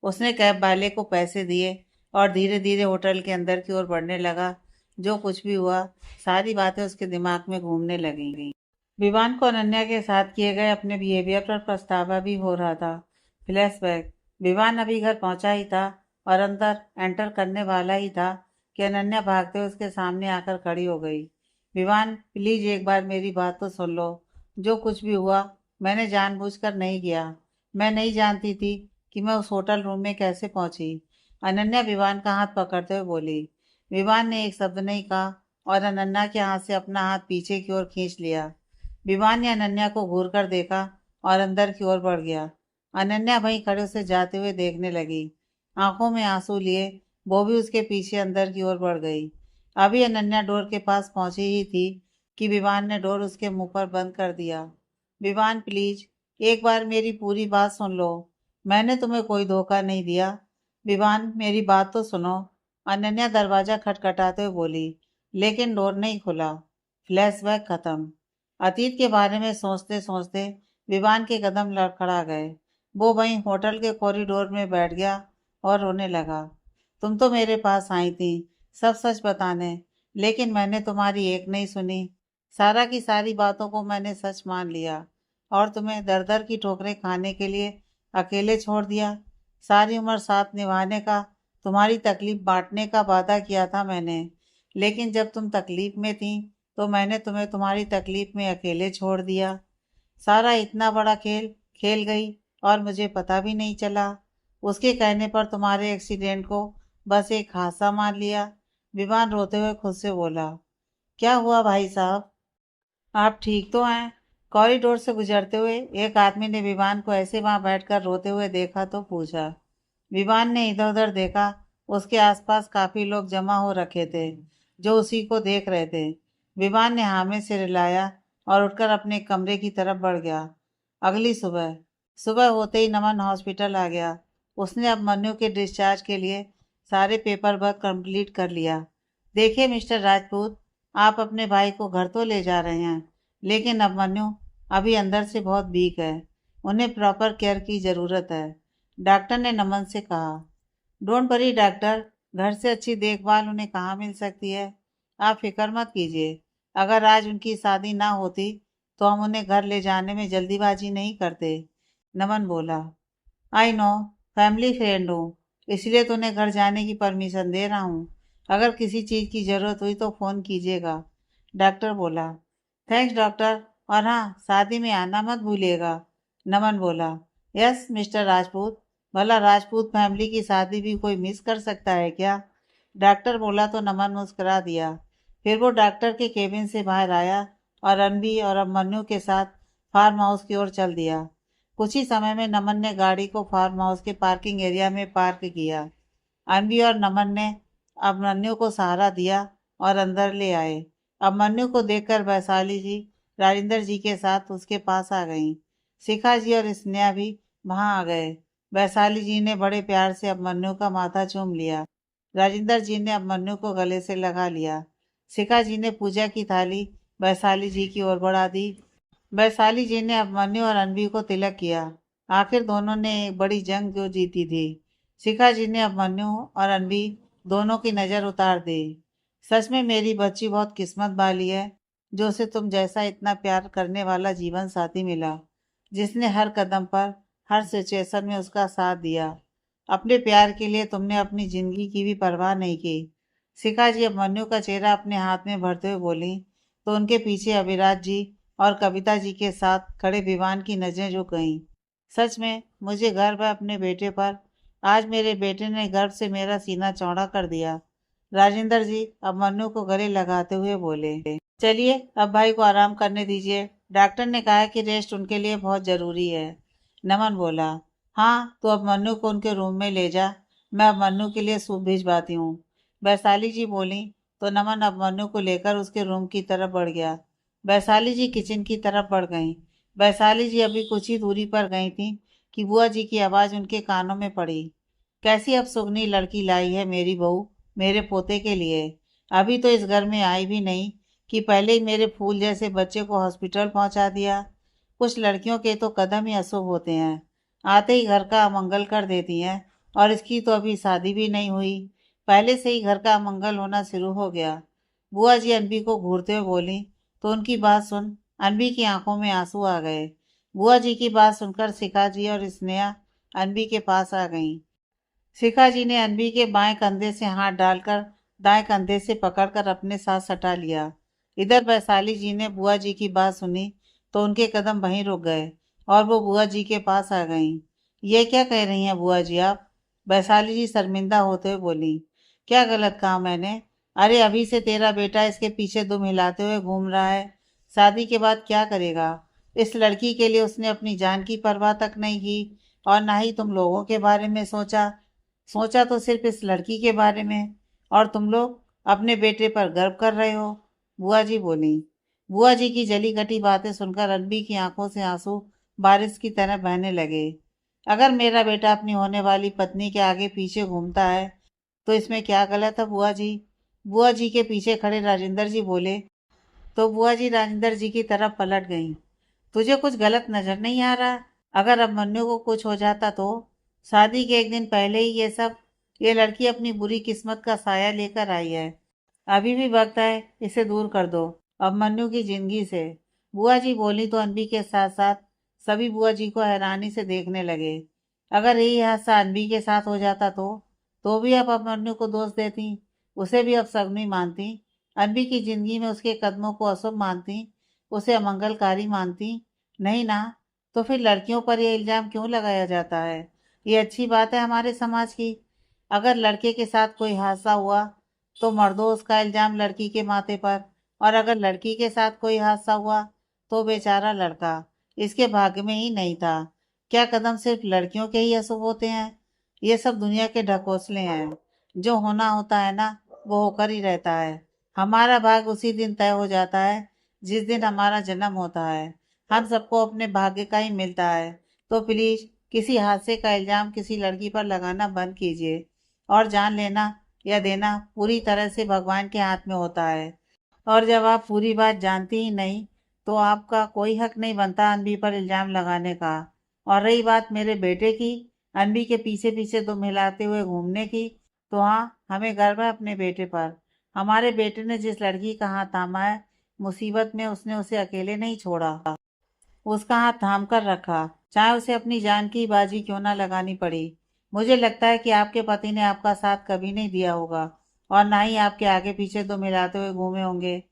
A: उसने कैब वाले को पैसे दिए और धीरे धीरे होटल के अंदर की ओर बढ़ने लगा। जो कुछ भी हुआ, सारी बातें उसके दिमाग में घूमने लगी। विवान को अनन्या के साथ किए गए अपने बिहेवियर पर पछतावा भी हो रहा था। फ्लैशबैक। विवान अभी घर पहुंचा ही था और अंदर एंटर करने वाला ही था कि अनन्या भागते हुए उसके सामने आकर खड़ी हो गई। विवान, प्लीज एक बार मेरी बात तो सुन लो। जो कुछ भी हुआ, मैंने जानबूझकर नहीं किया। मैं नहीं जानती थी कि मैं उस होटल रूम में कैसे पहुंची। अनन्या विवान का हाथ पकड़ते हुए बोली। विवान ने एक शब्द नहीं कहा और अनन्या के हाथ से अपना हाथ पीछे की ओर खींच लिया। विवान ने अनन्या को घूर कर देखा और अंदर की ओर बढ़ गया। अनन्या वहीं खड़े उसे जाते हुए देखने लगी। आंखों में आंसू लिए वो भी उसके पीछे अंदर की ओर बढ़ गई। अभी अनन्या डोर के पास पहुंची ही थी कि विवान ने डोर उसके मुंह पर बंद कर दिया। विवान, प्लीज एक बार मेरी पूरी बात सुन लो। मैंने तुम्हें कोई धोखा नहीं दिया। विवान, मेरी बात तो सुनो। अनन्या दरवाजा खटखटाते हुए बोली, लेकिन डोर नहीं खुला। फ्लैशबैक खत्म। अतीत के बारे में सोचते सोचते विवान के कदम लड़खड़ा गए। वो वहीं होटल के कॉरिडोर में बैठ गया और रोने लगा। तुम तो मेरे पास आई थी सब सच बताने, लेकिन मैंने तुम्हारी एक नहीं सुनी। सारा की सारी बातों को मैंने सच मान लिया और तुम्हें दर दर की ठोकरें खाने के लिए अकेले छोड़ दिया। सारी उम्र साथ निभाने का, तुम्हारी तकलीफ बांटने का वादा किया था मैंने, लेकिन जब तुम तकलीफ में थी तो मैंने तुम्हें तुम्हारी तकलीफ में अकेले छोड़ दिया। सारा इतना बड़ा खेल खेल गई और मुझे पता भी नहीं चला। उसके कहने पर तुम्हारे एक्सीडेंट को बस एक हादसा मान लिया। विवान रोते हुए खुद से बोला। क्या हुआ भाई साहब, आप ठीक तो हैं? कॉरिडोर से गुजरते हुए एक आदमी ने विवान को ऐसे वहां बैठकर रोते हुए देखा तो पूछा। विवान ने इधर उधर देखा। उसके आसपास काफी लोग जमा हो रखे थे जो उसी को देख रहे थे। विवान ने हाँ में सिर हिलाया और उठकर अपने कमरे की तरफ बढ़ गया। अगली सुबह सुबह होते ही नमन हॉस्पिटल आ गया। उसने अब मन्नू के डिस्चार्ज के लिए सारे पेपर वर्क कंप्लीट कर लिया। देखिए मिस्टर राजपूत, आप अपने भाई को घर तो ले जा रहे हैं, लेकिन अब मन्नू अभी अंदर से बहुत वीक है। उन्हें प्रॉपर केयर की ज़रूरत है, डॉक्टर ने नमन से कहा। डोंट वरी डॉक्टर, घर से अच्छी देखभाल उन्हें कहाँ मिल सकती है। आप फिक्र मत कीजिए। अगर आज उनकी शादी ना होती तो हम उन्हें घर ले जाने में जल्दीबाजी नहीं करते। नमन बोला। आई नो, फैमिली फ्रेंड हूँ, इसलिए तो उन्हें घर जाने की परमिशन दे रहा हूँ। अगर किसी चीज़ की ज़रूरत हुई तो फ़ोन कीजिएगा, डॉक्टर बोला। थैंक्स डॉक्टर, और हाँ, शादी में आना मत भूलिएगा, नमन बोला। Yes mister Rajput. भला राजपूत फैमिली की शादी भी कोई मिस कर सकता है क्या? डॉक्टर बोला तो नमन मुस्कुरा दिया। फिर वो डॉक्टर के केबिन से बाहर आया और अनबी और अब मन्नू के साथ फार्म हाउस की ओर चल दिया। कुछ ही समय में नमन ने गाड़ी को फार्म हाउस के पार्किंग एरिया में पार्क किया। अनबी और नमन ने अब मन्नू को सहारा दिया और अंदर ले आए। अब मन्नू को देखकर वैशाली जी राजेंद्र जी के साथ उसके पास आ गईं। शिखा जी और स्नेहा भी वहां आ गए। वैशाली जी ने बड़े प्यार से अब मन्नू का माथा चूम लिया। राजेंद्र जी ने अब मन्नू को गले से लगा लिया। शिखा जी ने पूजा की थाली वैशाली जी की ओर बढ़ा दी। वैशाली जी ने अब मन्नू और अनवी को तिलक किया। आखिर दोनों ने एक बड़ी जंग जो जीती थी। शिखा जी ने अब मन्नू और अनवी दोनों की नज़र उतार दी। सच में मेरी बच्ची बहुत किस्मत वाली है जो उसे तुम जैसा इतना प्यार करने वाला जीवन साथी मिला, जिसने हर कदम पर हर सिचुएशन में उसका साथ दिया। अपने प्यार के लिए तुमने अपनी जिंदगी की भी परवाह नहीं की। शिखा जी अब मन्नू का चेहरा अपने हाथ में भरते हुए बोली तो उनके पीछे अविराज जी और कविता जी के साथ खड़े विवान की नजरें झुक गईं। सच में मुझे गर्व है अपने बेटे पर। आज मेरे बेटे ने गर्व से मेरा सीना चौड़ा कर दिया। राजेंद्र जी अब मन्नू को गले लगाते हुए बोले। चलिए अब भाई को आराम करने दीजिए, डॉक्टर ने कहा कि रेस्ट उनके लिए बहुत ज़रूरी है। नमन बोला। हाँ तो अब मन्नू को उनके रूम में ले जा, मैं अब मन्नू के लिए सूप भिजवाती हूँ, वैशाली जी बोली। तो नमन अब मन्नू को लेकर उसके रूम की तरफ बढ़ गया। वैशाली जी किचन की तरफ बढ़ गईं। वैशाली जी अभी कुछ ही दूरी पर गई थी कि बुआ जी की आवाज़ उनके कानों में पड़ी। कैसी अब सुगनी लड़की लाई है मेरी बहू मेरे पोते के लिए। अभी तो इस घर में आई भी नहीं कि पहले ही मेरे फूल जैसे बच्चे को हॉस्पिटल पहुंचा दिया। कुछ लड़कियों के तो कदम ही अशुभ होते हैं, आते ही घर का अमंगल कर देती हैं। और इसकी तो अभी शादी भी नहीं हुई, पहले से ही घर का अमंगल होना शुरू हो गया। बुआ जी अनबी को घूरते हुए बोली तो उनकी बात सुन अनबी की आंखों में आंसू आ गए। बुआ जी की बात सुनकर शिखा जी और स्नेहा अनबी के पास आ गईं। शिखा जी ने अनबी के बाएं कंधे से हाथ डालकर दाएं कंधे से पकड़कर अपने साथ सटा लिया। इधर वैशाली जी ने बुआ जी की बात सुनी तो उनके कदम वहीं रुक गए और वो बुआ जी के पास आ गईं। ये क्या कह रही हैं बुआ जी आप? वैशाली जी शर्मिंदा होते हुए बोली। क्या गलत कहा मैंने? अरे अभी से तेरा बेटा इसके पीछे दुम हिलाते हुए घूम रहा है। शादी के बाद क्या करेगा? इस लड़की के लिए उसने अपनी जान की परवाह तक नहीं की और ना ही तुम लोगों के बारे में सोचा। सोचा तो सिर्फ इस लड़की के बारे में, और तुम लोग अपने बेटे पर गर्व कर रहे हो, बुआ जी बोली। बुआ जी की जली कटी बातें सुनकर रणबी की आंखों से आंसू बारिश की तरह बहने लगे। अगर मेरा बेटा अपनी होने वाली पत्नी के आगे पीछे घूमता है तो इसमें क्या गलत है बुआ जी? बुआ जी के पीछे खड़े राजेंद्र जी बोले। तो बुआ जी राजेंद्र जी की तरफ पलट गईं। तुझे कुछ गलत नजर नहीं आ रहा? अगर अब मन्नू को कुछ हो जाता तो? शादी के एक दिन पहले ही ये लड़की अपनी बुरी किस्मत का साया लेकर आई है। अभी भी वक्त है इसे दूर कर दो अब मन्नू की जिंदगी से। बुआ जी बोली तो अनबी के साथ साथ सभी बुआ जी को हैरानी से देखने लगे। अगर यही हादसा अनबी के साथ हो जाता तो भी अब मन्नू को दोष देती, उसे भी अब सगनी मानती, अनबी की जिंदगी में उसके कदमों को अशुभ मानती, उसे अमंगलकारी मानती। नहीं ना, तो फिर लड़कियों पर ये इल्जाम क्यों लगाया जाता है? ये अच्छी बात है हमारे समाज की। अगर लड़के के साथ कोई हादसा हुआ तो मर्दों का इल्जाम लड़की के माथे पर, और अगर लड़की के साथ कोई हादसा हुआ तो बेचारा लड़का, इसके भाग्य में ही नहीं था। क्या कदम सिर्फ लड़कियों के ही अशुभ होते हैं? ये सब दुनिया के ढकोसले हैं। जो होना होता है ना, वो होकर ही रहता है। हमारा भाग उसी दिन तय हो जाता है जिस दिन हमारा जन्म होता है। हम सबको अपने भाग्य का ही मिलता है। तो प्लीज किसी हादसे का इल्जाम किसी लड़की पर लगाना बंद कीजिए, और जान लेना या देना पूरी तरह से भगवान के हाथ में होता है। और जब आप पूरी बात जानती ही नहीं, तो आपका कोई हक नहीं बनता अनबी पर इल्जाम लगाने का। और रही बात मेरे बेटे की, अनबी के पीछे पीछे तुम हिलाते हुए घूमने की, तो हाँ, हमें गर्व है अपने बेटे पर। हमारे बेटे ने जिस लड़की का हाथ थामा है, मुसीबत में उसने उसे अकेले नहीं छोड़ा, उसका हाथ थाम कर रखा, चाहे उसे अपनी जान की बाजी क्यों ना लगानी पड़ी। मुझे लगता है कि आपके पति ने आपका साथ कभी नहीं दिया होगा, और ना ही आपके आगे पीछे तो मिलाते हुए घूमे होंगे।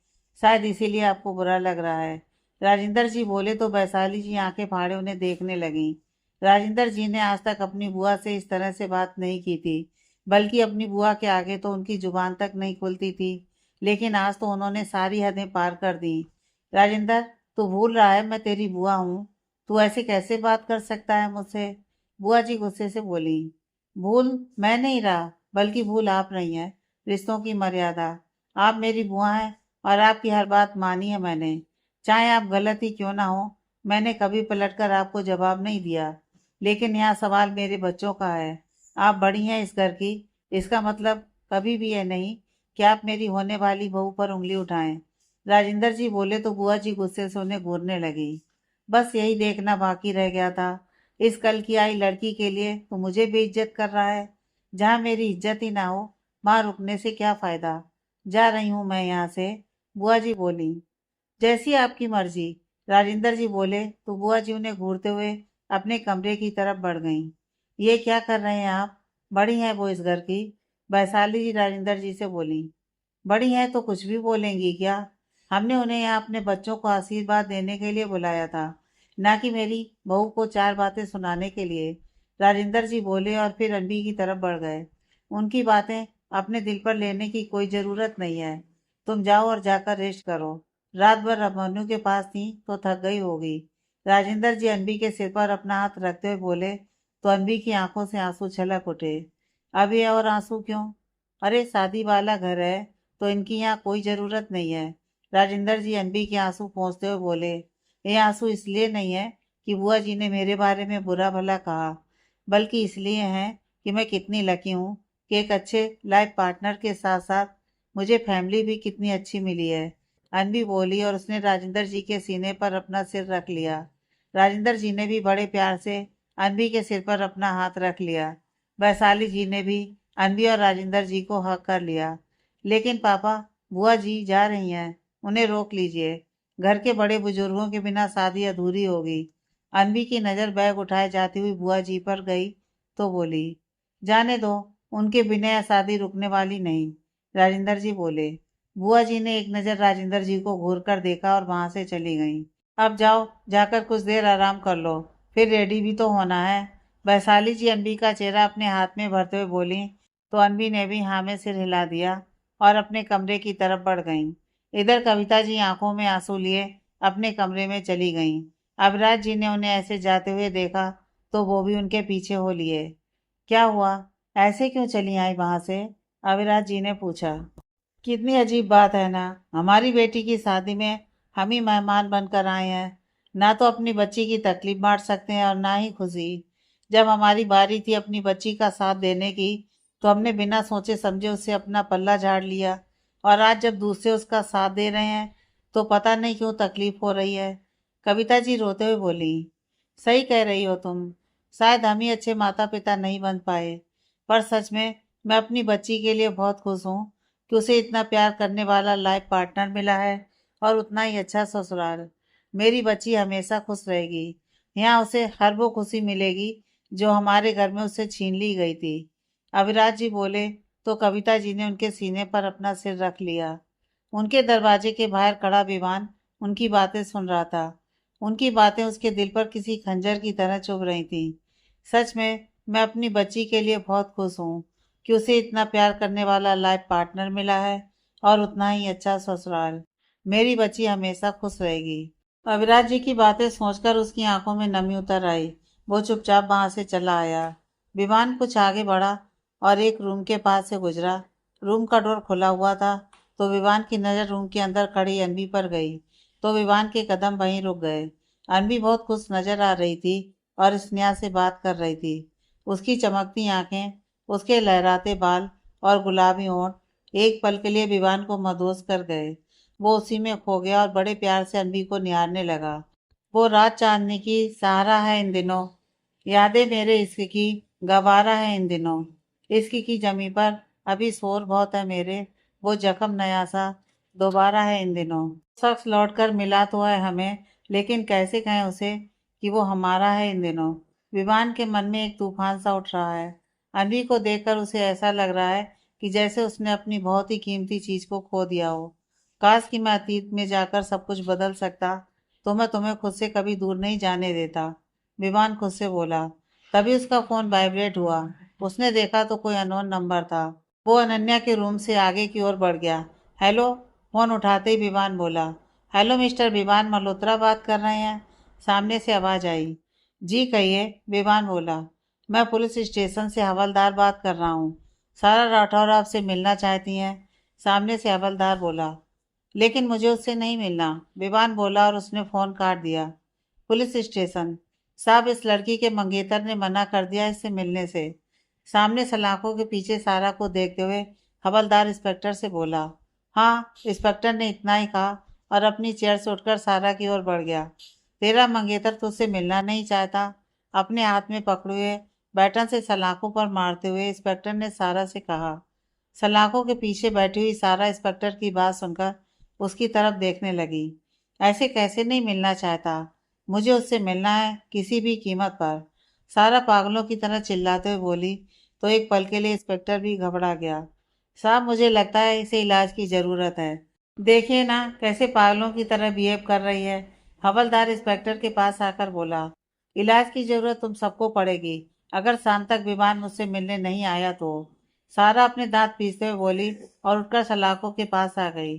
A: शायद इसीलिए आपको बुरा लग रहा है। राजेंद्र जी बोले तो वैशाली जी आंखें फाड़े उन्हें देखने लगी। राजेंद्र जी ने आज तक अपनी बुआ से इस तरह से बात नहीं की थी, बल्कि अपनी बुआ के आगे तो उनकी जुबान तक नहीं खुलती थी, लेकिन आज तो उन्होंने सारी हदें पार कर दी। राजेंद्र, तू भूल रहा है मैं तेरी बुआ हूँ। तू ऐसे कैसे बात कर सकता है मुझसे? बुआ जी गुस्से से बोली। भूल मैं नहीं रहा, बल्कि भूल आप रही हैं रिश्तों की मर्यादा। आप मेरी बुआ हैं, और आपकी हर बात मानी है मैंने, चाहे आप गलत ही क्यों ना हो। मैंने कभी पलटकर आपको जवाब नहीं दिया। लेकिन यहाँ सवाल मेरे बच्चों का है। आप बड़ी हैं इस घर की, इसका मतलब कभी भी ये नहीं कि आप मेरी होने वाली बहू पर उंगली उठाएं। राजेंद्र जी बोले तो बुआ जी गुस्से से उन्हें घूरने लगी। बस यही देखना बाकी रह गया था। इस कल की आई लड़की के लिए तो मुझे बेइज्जत कर रहा है। जहाँ मेरी इज्जत ही ना हो, वहां रुकने से क्या फायदा। जा रही हूँ मैं यहाँ से, बुआ जी बोली। जैसी आपकी मर्जी, राजेंद्र जी बोले तो बुआ जी उन्हें घूरते हुए अपने कमरे की तरफ बढ़ गईं। ये क्या कर रहे हैं आप? बड़ी हैं वो इस घर की, वैशाली जी राजेंद्र जी से बोली। बड़ी हैं तो कुछ भी बोलेंगी क्या? हमने उन्हें यहाँ अपने बच्चों को आशीर्वाद देने के लिए बुलाया था, ना कि मेरी बहू को चार बातें सुनाने के लिए। राजेंद्र जी बोले और फिर अनबी की तरफ बढ़ गए। उनकी बातें अपने दिल पर लेने की कोई ज़रूरत नहीं है। तुम जाओ और जाकर रेस्ट करो। रात भर अभिमन्यु के पास थी तो थक गई होगी। राजेंद्र जी अनबी के सिर पर अपना हाथ रखते हुए बोले, तो अनबी की आंखों से आंसू छलक उठे। अब ये और आंसू क्यों? अरे शादी वाला घर है, तो इनकी यहाँ कोई ज़रूरत नहीं है। राजेंद्र जी अनबी के आंसू पोंछते हुए बोले, ये आंसू इसलिए नहीं है कि बुआ जी ने मेरे बारे में बुरा भला कहा, बल्कि इसलिए है कि मैं कितनी लकी हूँ कि एक अच्छे लाइफ पार्टनर के साथ साथ मुझे फैमिली भी कितनी अच्छी मिली है। अनबी बोली और उसने राजेंद्र जी के सीने पर अपना सिर रख लिया। राजेंद्र जी ने भी बड़े प्यार से अनबी के सिर पर अपना हाथ रख लिया। वैशाली जी ने भी अनबी और राजेंद्र जी को हक कर लिया। लेकिन पापा, बुआ जी जा रही हैं, उन्हें रोक लीजिए। घर के बड़े बुजुर्गों के बिना शादी अधूरी होगी। अनबी की नज़र बैग उठाए जाती हुई बुआ जी पर गई तो बोली, जाने दो, उनके बिना यह शादी रुकने वाली नहीं। राजेंद्र जी बोले। बुआ जी ने एक नज़र राजेंद्र जी को घूर कर देखा और वहां से चली गईं। अब जाओ, जाकर कुछ देर आराम कर लो, फिर रेडी भी तो होना है। वैशाली जी अनबी का चेहरा अपने हाथ में भरते हुए बोली, तो अनबी ने भी हाँ में सिर हिला दिया और अपने कमरे की तरफ बढ़ गईं। इधर कविता जी आंखों में आंसू लिए अपने कमरे में चली गईं। अविराज जी ने उन्हें ऐसे जाते हुए देखा तो वो भी उनके पीछे हो लिए। क्या हुआ, ऐसे क्यों चली आई वहां से? अविराज जी ने पूछा। कितनी अजीब बात है ना, हमारी बेटी की शादी में हम ही मेहमान बनकर आए हैं। ना तो अपनी बच्ची की तकलीफ बांट सकते हैं और ना ही खुशी। जब हमारी बारी थी अपनी बच्ची का साथ देने की, तो हमने बिना सोचे समझे उससे अपना पल्ला झाड़ लिया, और आज जब दूसरे उसका साथ दे रहे हैं तो पता नहीं क्यों तकलीफ हो रही है। कविता जी रोते हुए बोली। सही कह रही हो तुम, शायद हम ही अच्छे माता पिता नहीं बन पाए, पर सच में मैं अपनी बच्ची के लिए बहुत खुश हूँ कि उसे इतना प्यार करने वाला लाइफ पार्टनर मिला है, और उतना ही अच्छा ससुराल। मेरी बच्ची हमेशा खुश रहेगी। यहाँ उसे हर वो खुशी मिलेगी जो हमारे घर में उससे छीन ली गई थी। अविराज जी बोले तो कविता जी ने उनके सीने पर अपना सिर रख लिया। उनके दरवाजे के बाहर खड़ा विवान उनकी बातें सुन रहा था। उनकी बातें उसके दिल पर किसी खंजर की तरह चुभ रही थीं। सच में मैं अपनी बच्ची के लिए बहुत खुश हूँ कि उसे इतना प्यार करने वाला लाइफ पार्टनर मिला है और उतना ही अच्छा ससुराल। मेरी बच्ची हमेशा खुश रहेगी। अविराज जी की बातें सोचकर उसकी आंखों में नमी उतर आई। वो चुपचाप वहां से चला आया। विमान कुछ आगे बढ़ा और एक रूम के पास से गुजरा। रूम का डोर खुला हुआ था तो विमान की नज़र रूम के अंदर खड़ी अनवी पर गई तो विमान के कदम वहीं रुक गए। अनवी बहुत खुश नजर आ रही थी और स्नेहा से बात कर रही थी। उसकी चमकती आंखें, उसके लहराते बाल और गुलाबी होंठ एक पल के लिए विमान को मदहोश कर गए। वो उसी में खो गया और बड़े प्यार से अनवी को निहारने लगा। वो रात चांदनी की सहारा है इन दिनों, यादें मेरे इश्क की गवारा है इन दिनों। इश्क की जमी पर अभी शोर बहुत है मेरे, वो जख्म नया सा दोबारा है इन दिनों। शख्स लौट कर मिला तो है हमें, लेकिन कैसे कहें उसे कि वो हमारा है इन दिनों। विमान के मन में एक तूफान सा उठ रहा है। अनवी को देखकर उसे ऐसा लग रहा है कि जैसे उसने अपनी बहुत ही कीमती चीज को खो दिया हो। काश कि मैं अतीत में जाकर सब कुछ बदल सकता तो मैं तुम्हें खुद से कभी दूर नहीं जाने देता। विमान खुद से बोला। तभी उसका फोन वाइब्रेट हुआ। उसने देखा तो कोई अननोन नंबर था। वो अनन्या के रूम से आगे की ओर बढ़ गया। हेलो। फोन उठाते ही विमान बोला। हेलो मिस्टर विमान मल्होत्रा बात कर रहे हैं? सामने से आवाज आई। जी कहिए, विमान बोला। मैं पुलिस स्टेशन से हवलदार बात कर रहा हूँ। सारा राठौर आपसे मिलना चाहती हैं। सामने से हवलदार बोला। लेकिन मुझे उससे नहीं मिलना, विवान बोला और उसने फोन काट दिया। Police station. साहब, इस लड़की के मंगेतर ने मना कर दिया इससे मिलने से। सामने सलाखों के पीछे सारा को देखते हुए हवलदार इंस्पेक्टर से बोला। हाँ, इंस्पेक्टर ने इतना ही कहा और अपनी चेयर से उठकर सारा की ओर बढ़ गया। तेरा मंगेतर तुझसे मिलना नहीं चाहता। अपने हाथ में पकड़े हुए बैटन से सलाखों पर मारते हुए इंस्पेक्टर ने सारा से कहा। सलाखों के पीछे बैठी हुई सारा इंस्पेक्टर की बात सुनकर उसकी तरफ देखने लगी। ऐसे कैसे नहीं मिलना चाहता? मुझे उससे मिलना है किसी भी कीमत पर। सारा पागलों की तरह चिल्लाते हुए बोली तो एक पल के लिए इंस्पेक्टर भी घबरा गया। साहब, मुझे लगता है इसे इलाज की ज़रूरत है। देखिए ना कैसे पागलों की तरह बिहेव कर रही है। हवलदार इंस्पेक्टर के पास आकर बोला। इलाज की ज़रूरत तुम सबको पड़ेगी अगर शाम तक विमान मुझसे मिलने नहीं आया तो। सारा अपने दांत पीसते हुए बोली और उठकर सलाखों के पास आ गई।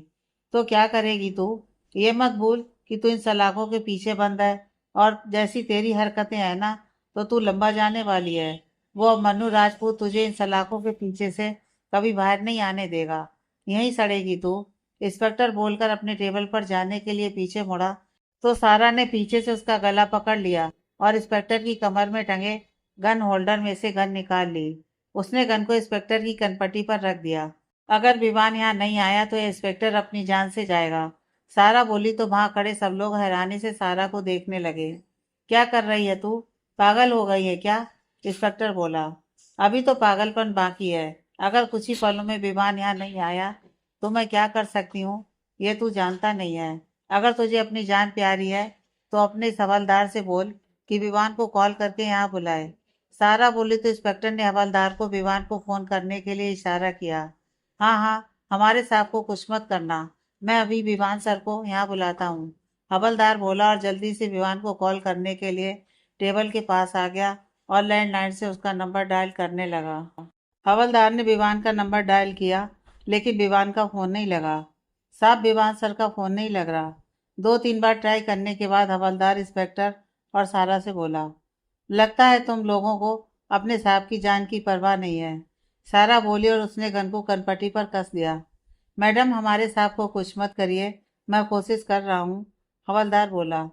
A: तो क्या करेगी तू? ये मत भूल कि तू इन सलाखों के पीछे बंद है और जैसी तेरी हरकतें हैं ना तो तू लंबा जाने वाली है। वो अब मन्नू राजपूत तुझे इन सलाखों के पीछे से कभी बाहर नहीं आने देगा। यहीं सड़ेगी तू। इंस्पेक्टर बोलकर अपने टेबल पर जाने के लिए पीछे मुड़ा तो सारा ने पीछे से उसका गला पकड़ लिया और इंस्पेक्टर की कमर में टंगे गन होल्डर में से गन निकाल ली। उसने गन को इंस्पेक्टर की कनपट्टी पर रख दिया। अगर विमान यहाँ नहीं आया तो ये इंस्पेक्टर अपनी जान से जाएगा। सारा बोली तो वहां खड़े सब लोग हैरानी से सारा को देखने लगे। क्या कर रही है तू? पागल हो गई है क्या? इंस्पेक्टर बोला। अभी तो पागलपन बाकी है। अगर कुछ ही पलों में विमान यहाँ नहीं आया तो मैं क्या कर सकती हूँ ये तू जानता नहीं है। अगर तुझे अपनी जान प्यारी है तो अपने इस हवलदार से बोल कि विमान को कॉल करके यहाँ बुलाए। सारा बोली तो इंस्पेक्टर ने हवलदार को विमान को फोन करने के लिए इशारा किया। हाँ हाँ, हमारे साहब को कुछ मत करना, मैं अभी विमान सर को यहाँ बुलाता हूँ। हवलदार बोला और जल्दी से विमान को कॉल करने के लिए टेबल के पास आ गया और लैंडलाइन से उसका नंबर डायल करने लगा। हवलदार ने विमान का नंबर डायल किया लेकिन विमान का फोन नहीं लगा। साहब, विमान सर का फोन नहीं लग रहा। 2-3 बार ट्राई करने के बाद हवलदार इंस्पेक्टर और सारा से बोला। लगता है तुम लोगों को अपने साहब की जान की परवाह नहीं है। सारा बोली और उसने गन को कनपट्टी पर कस दिया। मैडम, हमारे साहब को कुछ मत करिए, मैं कोशिश कर रहा हूँ। हवलदार बोला।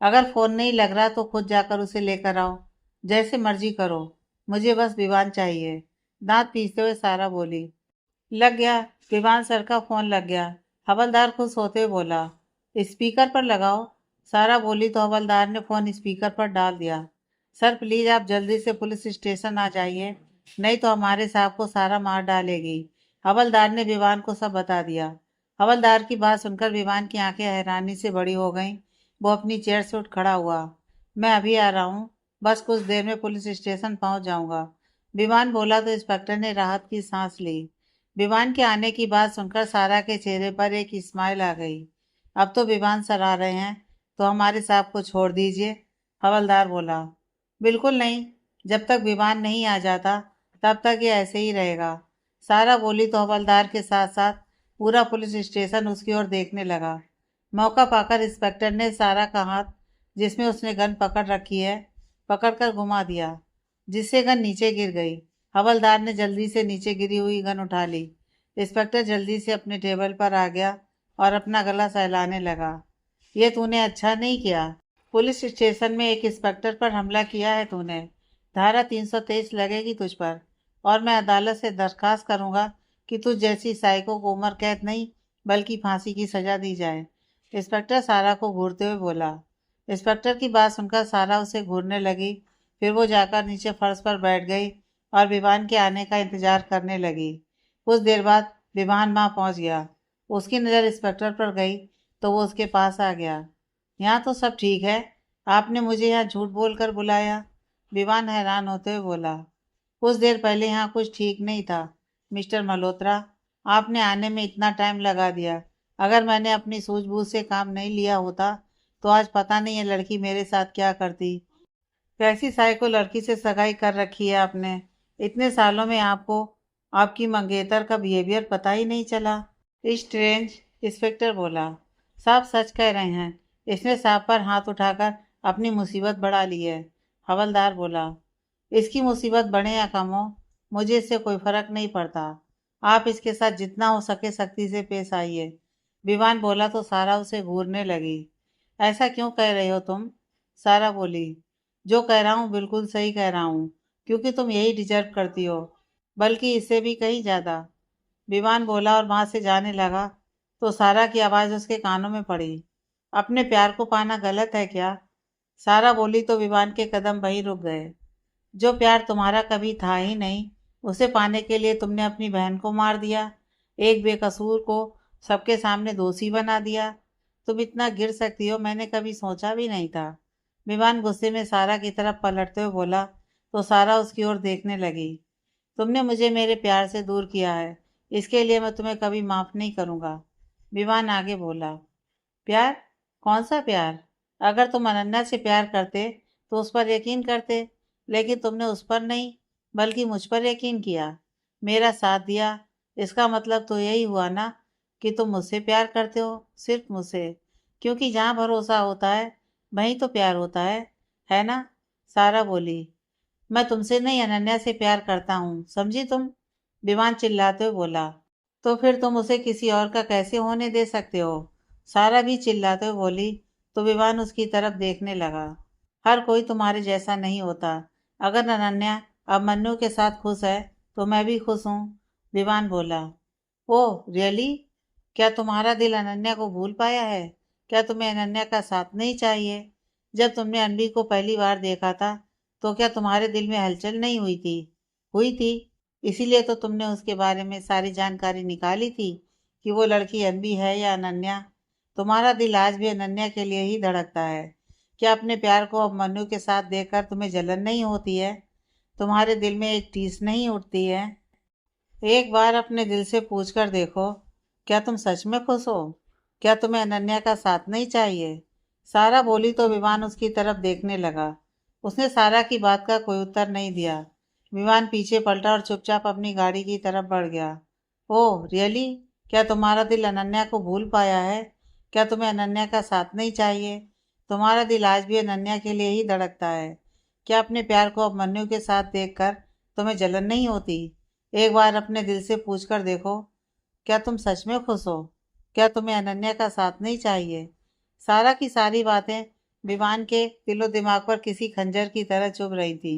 A: अगर फोन नहीं लग रहा तो खुद जाकर उसे लेकर आओ। जैसे मर्जी करो, मुझे बस विमान चाहिए। दांत पीसते हुए सारा बोली। लग गया। विमान सर का फोन लग गया। हवलदार खुश होते हुए बोला। स्पीकर पर लगाओ। सारा बोली तो हवलदार ने फोन स्पीकर पर डाल दिया। सर प्लीज आप जल्दी से पुलिस स्टेशन आ जाइए, नहीं तो हमारे साहब को सारा मार डालेगी। हवलदार ने विमान को सब बता दिया। हवलदार की बात सुनकर विमान की आंखें हैरानी से बड़ी हो गईं। वो अपनी चेयर से उठ खड़ा हुआ। मैं अभी आ रहा हूँ, बस कुछ देर में पुलिस स्टेशन पहुंच जाऊंगा। विमान बोला तो इंस्पेक्टर ने राहत की सांस ली। विमान के आने की बात सुनकर सारा के चेहरे पर एक स्माइल आ गई। अब तो विमान सर आ रहे हैं तो हमारे साहब को छोड़ दीजिए। हवलदार बोला। बिल्कुल नहीं, जब तक विमान नहीं आ जाता तब तक ये ऐसे ही रहेगा। सारा बोली तो हवलदार के साथ साथ पूरा पुलिस स्टेशन उसकी ओर देखने लगा। मौका पाकर इंस्पेक्टर ने सारा का हाथ, जिसमें उसने गन पकड़ रखी है, पकड़कर घुमा दिया, जिससे गन नीचे गिर गई। हवलदार ने जल्दी से नीचे गिरी हुई गन उठा ली। इंस्पेक्टर जल्दी से अपने टेबल पर आ गया और अपना गला सहलाने लगा। ये तूने अच्छा नहीं किया। पुलिस स्टेशन में एक इंस्पेक्टर पर हमला किया है तूने। धारा 323 लगेगी तुझ पर और मैं अदालत से दरखास्त करूंगा कि तुझ जैसी साइको को उम्र कैद नहीं बल्कि फांसी की सजा दी जाए। इंस्पेक्टर सारा को घूरते हुए बोला। इंस्पेक्टर की बात सुनकर सारा उसे घूरने लगी। फिर वो जाकर नीचे फर्श पर बैठ गई और विमान के आने का इंतजार करने लगी। कुछ देर बाद विमान वहां पहुंच गया। उसकी नज़र इंस्पेक्टर पर गई तो वो उसके पास आ गया। यहाँ तो सब ठीक है, आपने मुझे यहाँ झूठ बोलकर बुलाया। विमान हैरान होते हुए बोला। कुछ देर पहले यहाँ कुछ ठीक नहीं था मिस्टर मल्होत्रा। आपने आने में इतना टाइम लगा दिया। अगर मैंने अपनी सूझबूझ से काम नहीं लिया होता तो आज पता नहीं ये लड़की मेरे साथ क्या करती। कैसी साइको लड़की से सगाई कर रखी है आपने। इतने सालों में आपको आपकी मंगेतर का बिहेवियर पता ही नहीं चला। स्ट्रेंज, इंस्पेक्टर बोला। साहब सच कह रहे हैं, इसने साहब पर हाथ उठाकर अपनी मुसीबत बढ़ा ली है। हवलदार बोला। इसकी मुसीबत बढ़े या कम हो, मुझे इससे कोई फर्क नहीं पड़ता। आप इसके साथ जितना हो सके सख्ती से पेश आइए। विमान बोला तो सारा उसे घूरने लगी। ऐसा क्यों कह रहे हो तुम? सारा बोली। जो कह रहा हूँ बिल्कुल सही कह रहा हूँ, क्योंकि तुम यही डिजर्व करती हो, बल्कि इससे भी कहीं ज़्यादा। विमान बोला और वहां से जाने लगा तो सारा की आवाज़ उसके कानों में पड़ी। अपने प्यार को पाना गलत है क्या? सारा बोली तो विमान के कदम वहीं रुक गए। जो प्यार तुम्हारा कभी था ही नहीं, उसे पाने के लिए तुमने अपनी बहन को मार दिया, एक बेकसूर को सबके सामने दोषी बना दिया। तुम इतना गिर सकती हो मैंने कभी सोचा भी नहीं था। विमान गुस्से में सारा की तरफ पलटते हुए बोला तो सारा उसकी ओर देखने लगी। तुमने मुझे मेरे प्यार से दूर किया है, इसके लिए मैं तुम्हें कभी माफ़ नहीं करूँगा। विमान आगे बोला। प्यार? कौन सा प्यार? अगर तुम अनन्या से प्यार करते तो उस पर यकीन करते, लेकिन तुमने उस पर नहीं बल्कि मुझ पर यकीन किया, मेरा साथ दिया। इसका मतलब तो यही हुआ ना कि तुम मुझसे प्यार करते हो, सिर्फ मुझसे, क्योंकि जहाँ भरोसा होता है वहीं तो प्यार होता है ना? सारा बोली। मैं तुमसे नहीं अनन्या से प्यार करता हूँ, समझी तुम? विमान चिल्लाते हुए बोला। तो फिर तुम उसे किसी और का कैसे होने दे सकते हो? सारा भी चिल्लाते हुए बोली तो विमान उसकी तरफ देखने लगा। हर कोई तुम्हारे जैसा नहीं होता। अगर अनन्या अब मन्नू के साथ खुश है तो मैं भी खुश हूँ। विमान बोला। Oh really? क्या तुम्हारा दिल अनन्या को भूल पाया है? क्या तुम्हें अनन्या का साथ नहीं चाहिए? जब तुमने अनवी को पहली बार देखा था तो क्या तुम्हारे दिल में हलचल नहीं हुई थी? हुई थी। इसीलिए तो तुमने उसके बारे में सारी जानकारी निकाली थी कि वो लड़की अनवी है या अनन्या। तुम्हारा दिल आज भी अनन्या के लिए ही धड़कता है। क्या अपने प्यार को अब मन्नू के साथ देखकर तुम्हें जलन नहीं होती है? तुम्हारे दिल में एक टीस नहीं उठती है? एक बार अपने दिल से पूछ कर देखो, क्या तुम सच में खुश हो? क्या तुम्हें अनन्या का साथ नहीं चाहिए? सारा बोली तो विमान उसकी तरफ देखने लगा। उसने सारा की बात का कोई उत्तर नहीं दिया। विमान पीछे पलटा और चुपचाप अपनी गाड़ी की तरफ बढ़ गया। Oh really? क्या तुम्हारा दिल अनन्या को भूल पाया है? क्या तुम्हें अनन्या का साथ नहीं चाहिए? तुम्हारा दिल आज भी अनन्या के लिए ही धड़कता है। क्या अपने प्यार को अब मन्नू के साथ देखकर तुम्हें जलन नहीं होती? एक बार अपने दिल से पूछ कर देखो, क्या तुम सच में खुश हो? क्या तुम्हें अनन्या का साथ नहीं चाहिए? सारा की सारी बातें विमान के दिलो दिमाग पर किसी खंजर की तरह चुभ रही थी।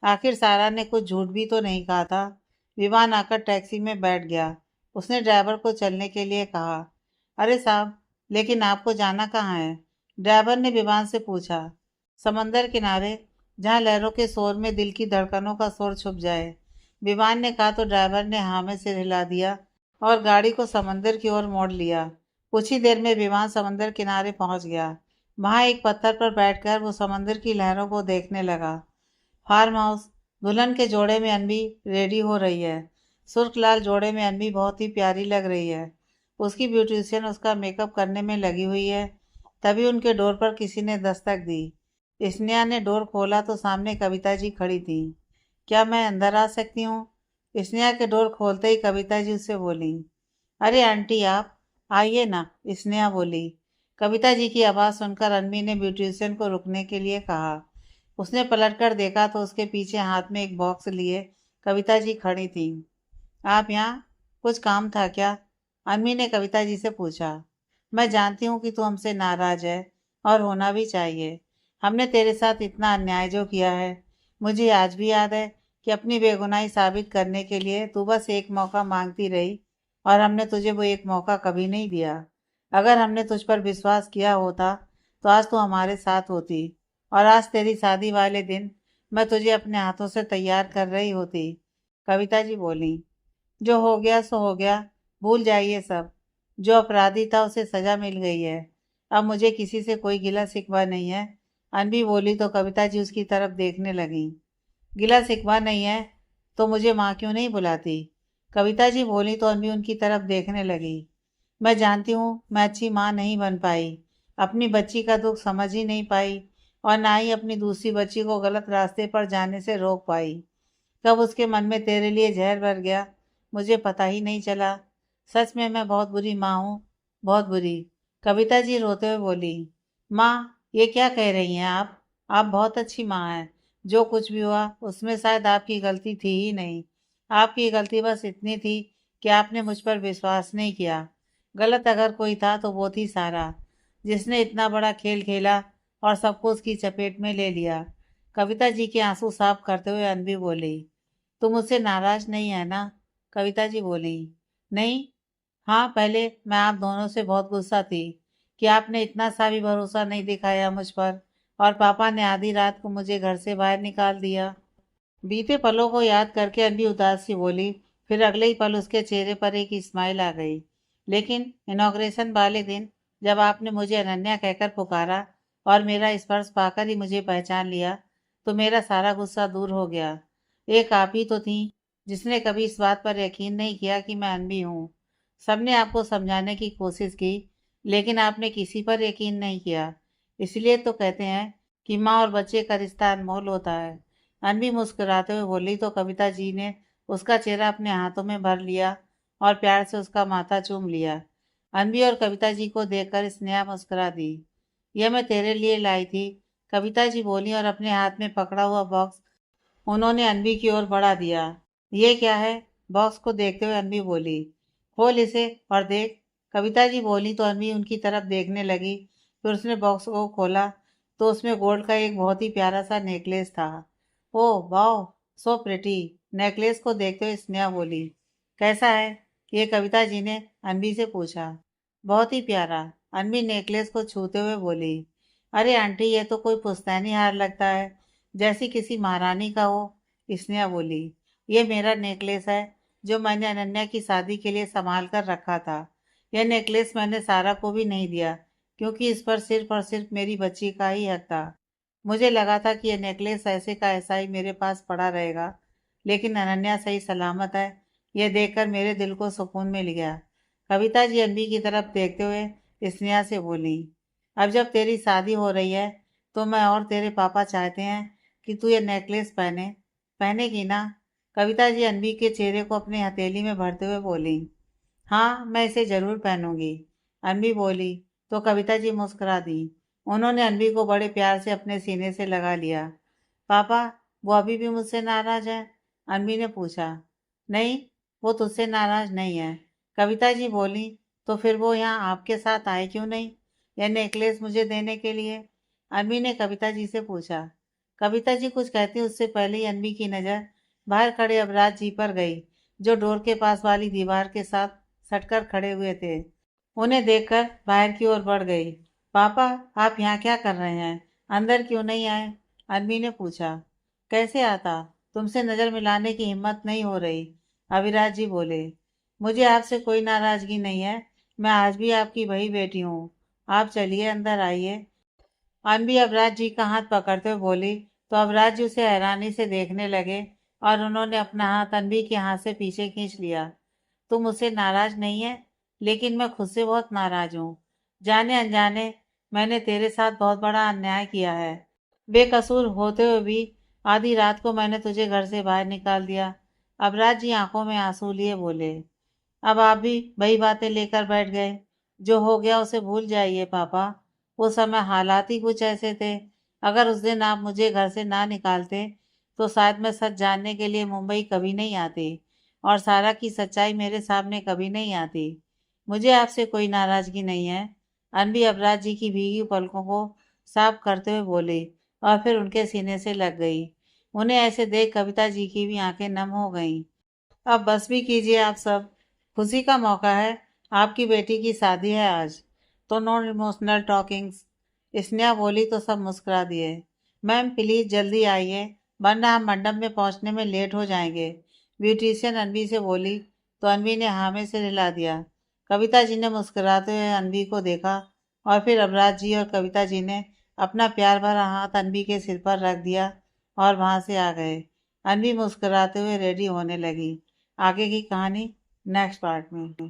A: आखिर सारा ने कुछ झूठ भी तो नहीं कहा था। विमान आकर टैक्सी में बैठ गया। उसने ड्राइवर को चलने के लिए कहा। अरे साहब, लेकिन आपको जाना कहाँ है? ड्राइवर ने विमान से पूछा। समंदर किनारे, जहाँ लहरों के शोर में दिल की धड़कनों का शोर छुप जाए। विमान ने कहा तो ड्राइवर ने हाँ में सिर हिला दिया और गाड़ी को समंदर की ओर मोड़ लिया। कुछ ही देर में विमान समंदर किनारे पहुंच गया। वहां एक पत्थर पर बैठकर वो समंदर की लहरों को देखने लगा। Farm house. दुल्हन के जोड़े में अनवी रेडी हो रही है। सुर्ख लाल जोड़े में अनवी बहुत ही प्यारी लग रही है। उसकी ब्यूटिशियन उसका मेकअप करने में लगी हुई है। तभी उनके डोर पर किसी ने दस्तक दी। स्नेहा ने डोर खोला तो सामने कविता जी खड़ी थी। क्या मैं अंदर आ सकती हूँ? स्नेहा के डोर खोलते ही कविता जी उससे बोली। अरे आंटी आप आइए ना, स्नेहा बोली। कविता जी की आवाज़ सुनकर अनमी ने ब्यूटिशियन को रुकने के लिए कहा। उसने पलटकर देखा तो उसके पीछे हाथ में एक बॉक्स लिए कविता जी खड़ी थी। आप यहाँ कुछ काम था क्या? अनमी ने कविता जी से पूछा। मैं जानती हूँ कि तू हमसे नाराज है और होना भी चाहिए। हमने तेरे साथ इतना अन्याय जो किया है, मुझे आज भी याद है कि अपनी बेगुनाही साबित करने के लिए तू बस एक मौका मांगती रही और हमने तुझे वो एक मौका कभी नहीं दिया। अगर हमने तुझ पर विश्वास किया होता तो आज तू हमारे साथ होती और आज तेरी शादी वाले दिन मैं तुझे अपने हाथों से तैयार कर रही होती। कविता जी बोली। जो हो गया सो हो गया, भूल जाइए सब। जो अपराधी था उसे सजा मिल गई है। अब मुझे किसी से कोई गिला शिकवा नहीं है। अनबी बोली तो कविता जी उसकी तरफ देखने लगी। गिला शिकवा नहीं है तो मुझे माँ क्यों नहीं बुलाती? कविता जी बोली तो अनबी उनकी तरफ देखने लगी। मैं जानती हूँ मैं अच्छी माँ नहीं बन पाई, अपनी बच्ची का दुख समझ ही नहीं पाई और ना ही अपनी दूसरी बच्ची को गलत रास्ते पर जाने से रोक पाई। कब उसके मन में तेरे लिए जहर भर गया मुझे पता ही नहीं चला। सच में मैं बहुत बुरी माँ हूँ, बहुत बुरी। कविता जी रोते हुए बोली। माँ, ये क्या कह रही हैं आप बहुत अच्छी माँ हैं। जो कुछ भी हुआ उसमें शायद आपकी गलती थी ही नहीं। आपकी गलती बस इतनी थी कि आपने मुझ पर विश्वास नहीं किया। गलत अगर कोई था तो वो थी सारा, जिसने इतना बड़ा खेल खेला और सबको उसकी चपेट में ले लिया। कविता जी के आंसू साफ करते हुए अनबी बोली। तुम मुझसे नाराज नहीं है ना? कविता जी बोली। नहीं। हाँ, पहले मैं आप दोनों से बहुत गुस्सा थी कि आपने इतना सा भी भरोसा नहीं दिखाया मुझ पर और पापा ने आधी रात को मुझे घर से बाहर निकाल दिया। बीते पलों को याद करके अभी उदास सी बोली। फिर अगले ही पल उसके चेहरे पर एक स्माइल आ गई। लेकिन इनॉग्रेशन वाले दिन जब आपने मुझे अनन्या कहकर पुकारा और मेरा स्पर्श पाकर ही मुझे पहचान लिया तो मेरा सारा गुस्सा दूर हो गया। एक आप ही तो थी जिसने कभी इस बात पर यकीन नहीं किया कि मैं अनबी हूँ। सबने आपको समझाने की कोशिश की लेकिन आपने किसी पर यकीन नहीं किया। इसलिए तो कहते हैं कि माँ और बच्चे का रिश्ता अनमोल होता है। अनबी मुस्कुराते हुए बोली तो कविता जी ने उसका चेहरा अपने हाथों में भर लिया और प्यार से उसका माथा चूम लिया। अनबी और कविता जी को देखकर स्नेहा मुस्कुरा दी। यह मैं तेरे लिए लाई थी, कविता जी बोली और अपने हाथ में पकड़ा हुआ बॉक्स उन्होंने अनबी की ओर बढ़ा दिया। ये क्या है? बॉक्स को देखते हुए अनबी बोली। खोल इसे और देख, कविता जी बोली तो अनबी उनकी तरफ देखने लगी। फिर उसने बॉक्स को खोला तो उसमें गोल्ड का एक बहुत ही प्यारा सा नेकलेस था। ओह वाह, सो प्रिटी। नेकलेस को देखते हुए स्नेहा बोली। कैसा है? ये कविता जी ने अनबी से पूछा। बहुत ही प्यारा, अनबी नेकलेस को छूते हुए बोली। अरे आंटी, ये तो कोई पुश्तैनी हार लगता है, जैसी किसी महारानी का हो। स्नेहा बोली। ये मेरा नेकलेस है जो मैंने अनन्या की शादी के लिए संभाल कर रखा था। यह नेकलेस मैंने सारा को भी नहीं दिया क्योंकि इस पर सिर्फ और सिर्फ मेरी बच्ची का ही हक था। मुझे लगा था कि यह नेकलेस ऐसे का ऐसा ही मेरे पास पड़ा रहेगा, लेकिन अनन्या सही सलामत है। यह देखकर मेरे दिल को सुकून मिल गया। कविता जी अनबी की तरफ देखते हुए स्नेहा से बोली। अब जब तेरी शादी हो रही है तो मैं और तेरे पापा चाहते हैं कि तू ये नेकलेस पहनेगी ना? कविता जी अनबी के चेहरे को अपनी हथेली में भरते हुए बोली। हाँ, मैं इसे जरूर पहनूंगी। अनबी बोली तो कविता जी मुस्कुरा दी। उन्होंने अनबी को बड़े प्यार से अपने सीने से लगा लिया। पापा, वो अभी भी मुझसे नाराज है? अनबी ने पूछा। नहीं, वो तुझसे नाराज नहीं है। कविता जी बोली। तो फिर वो यहाँ आपके साथ आए क्यों नहीं, यह नेकलेस मुझे देने के लिए? अनबी ने कविता जी से पूछा। कविता जी कुछ कहती उससे पहले ही अनबी की नज़र बाहर खड़े अबराज जी पर गई, जो डोर के पास वाली दीवार के साथ सटकर खड़े हुए थे। उन्हें देखकर बाहर की ओर बढ़ गई। पापा, आप यहाँ क्या कर रहे हैं? अंदर क्यों नहीं आए? अनबी ने पूछा। कैसे आता? तुमसे नज़र मिलाने की हिम्मत नहीं हो रही, अविराज जी बोले। मुझे आपसे कोई नाराजगी नहीं है, मैं आज भी आपकी वही बेटी हूँ। आप चलिए, अंदर आइए। अनबी अबराज जी का हाथ पकड़ते हुए बोली तो अबराज जी उसे हैरानी से देखने लगे और उन्होंने अपना हाथ अनबी के हाथ से पीछे खींच लिया। तुम मुझसे नाराज नहीं है, लेकिन मैं खुद से बहुत नाराज हूँ। जाने अनजाने मैंने तेरे साथ बहुत बड़ा अन्याय किया है। बेकसूर होते हुए भी आधी रात को मैंने तुझे घर से बाहर निकाल दिया। अबराज जी आंखों में आंसू लिए बोले। अब आप भी वही बातें लेकर बैठ गए। जो हो गया उसे भूल जाइए पापा। वो समय हालात ही कुछ ऐसे थे। अगर उस दिन आप मुझे घर से ना निकालते तो शायद मैं सच जानने के लिए मुंबई कभी नहीं आती और सारा की सच्चाई मेरे सामने कभी नहीं आती। मुझे आपसे कोई नाराजगी नहीं है। अनबी अबराज जी की भीगी पलकों को साफ करते हुए बोली और फिर उनके सीने से लग गई। उन्हें ऐसे देख कविता जी की भी आंखें नम हो गईं। अब बस भी कीजिए आप सब। खुशी का मौका है। आपकी बेटी की शादी है आज। तो नो इमोशनल टॉकिंग्स। स्नेहा बोली तो सब मुस्कुरा दिए। मैम प्लीज जल्दी आइए, वरना हम मंडप में पहुंचने में लेट हो जाएंगे। ब्यूटिशियन अनवी से बोली तो अनवी ने हाँ में से हिला दिया। कविता जी ने मुस्कुराते हुए अनवी को देखा और फिर अबराज जी और कविता जी ने अपना प्यार भरा हाथ अनवी के सिर पर रख दिया और वहां से आ गए। अनवी मुस्कुराते हुए रेडी होने लगी। आगे की कहानी नेक्स्ट पार्ट में।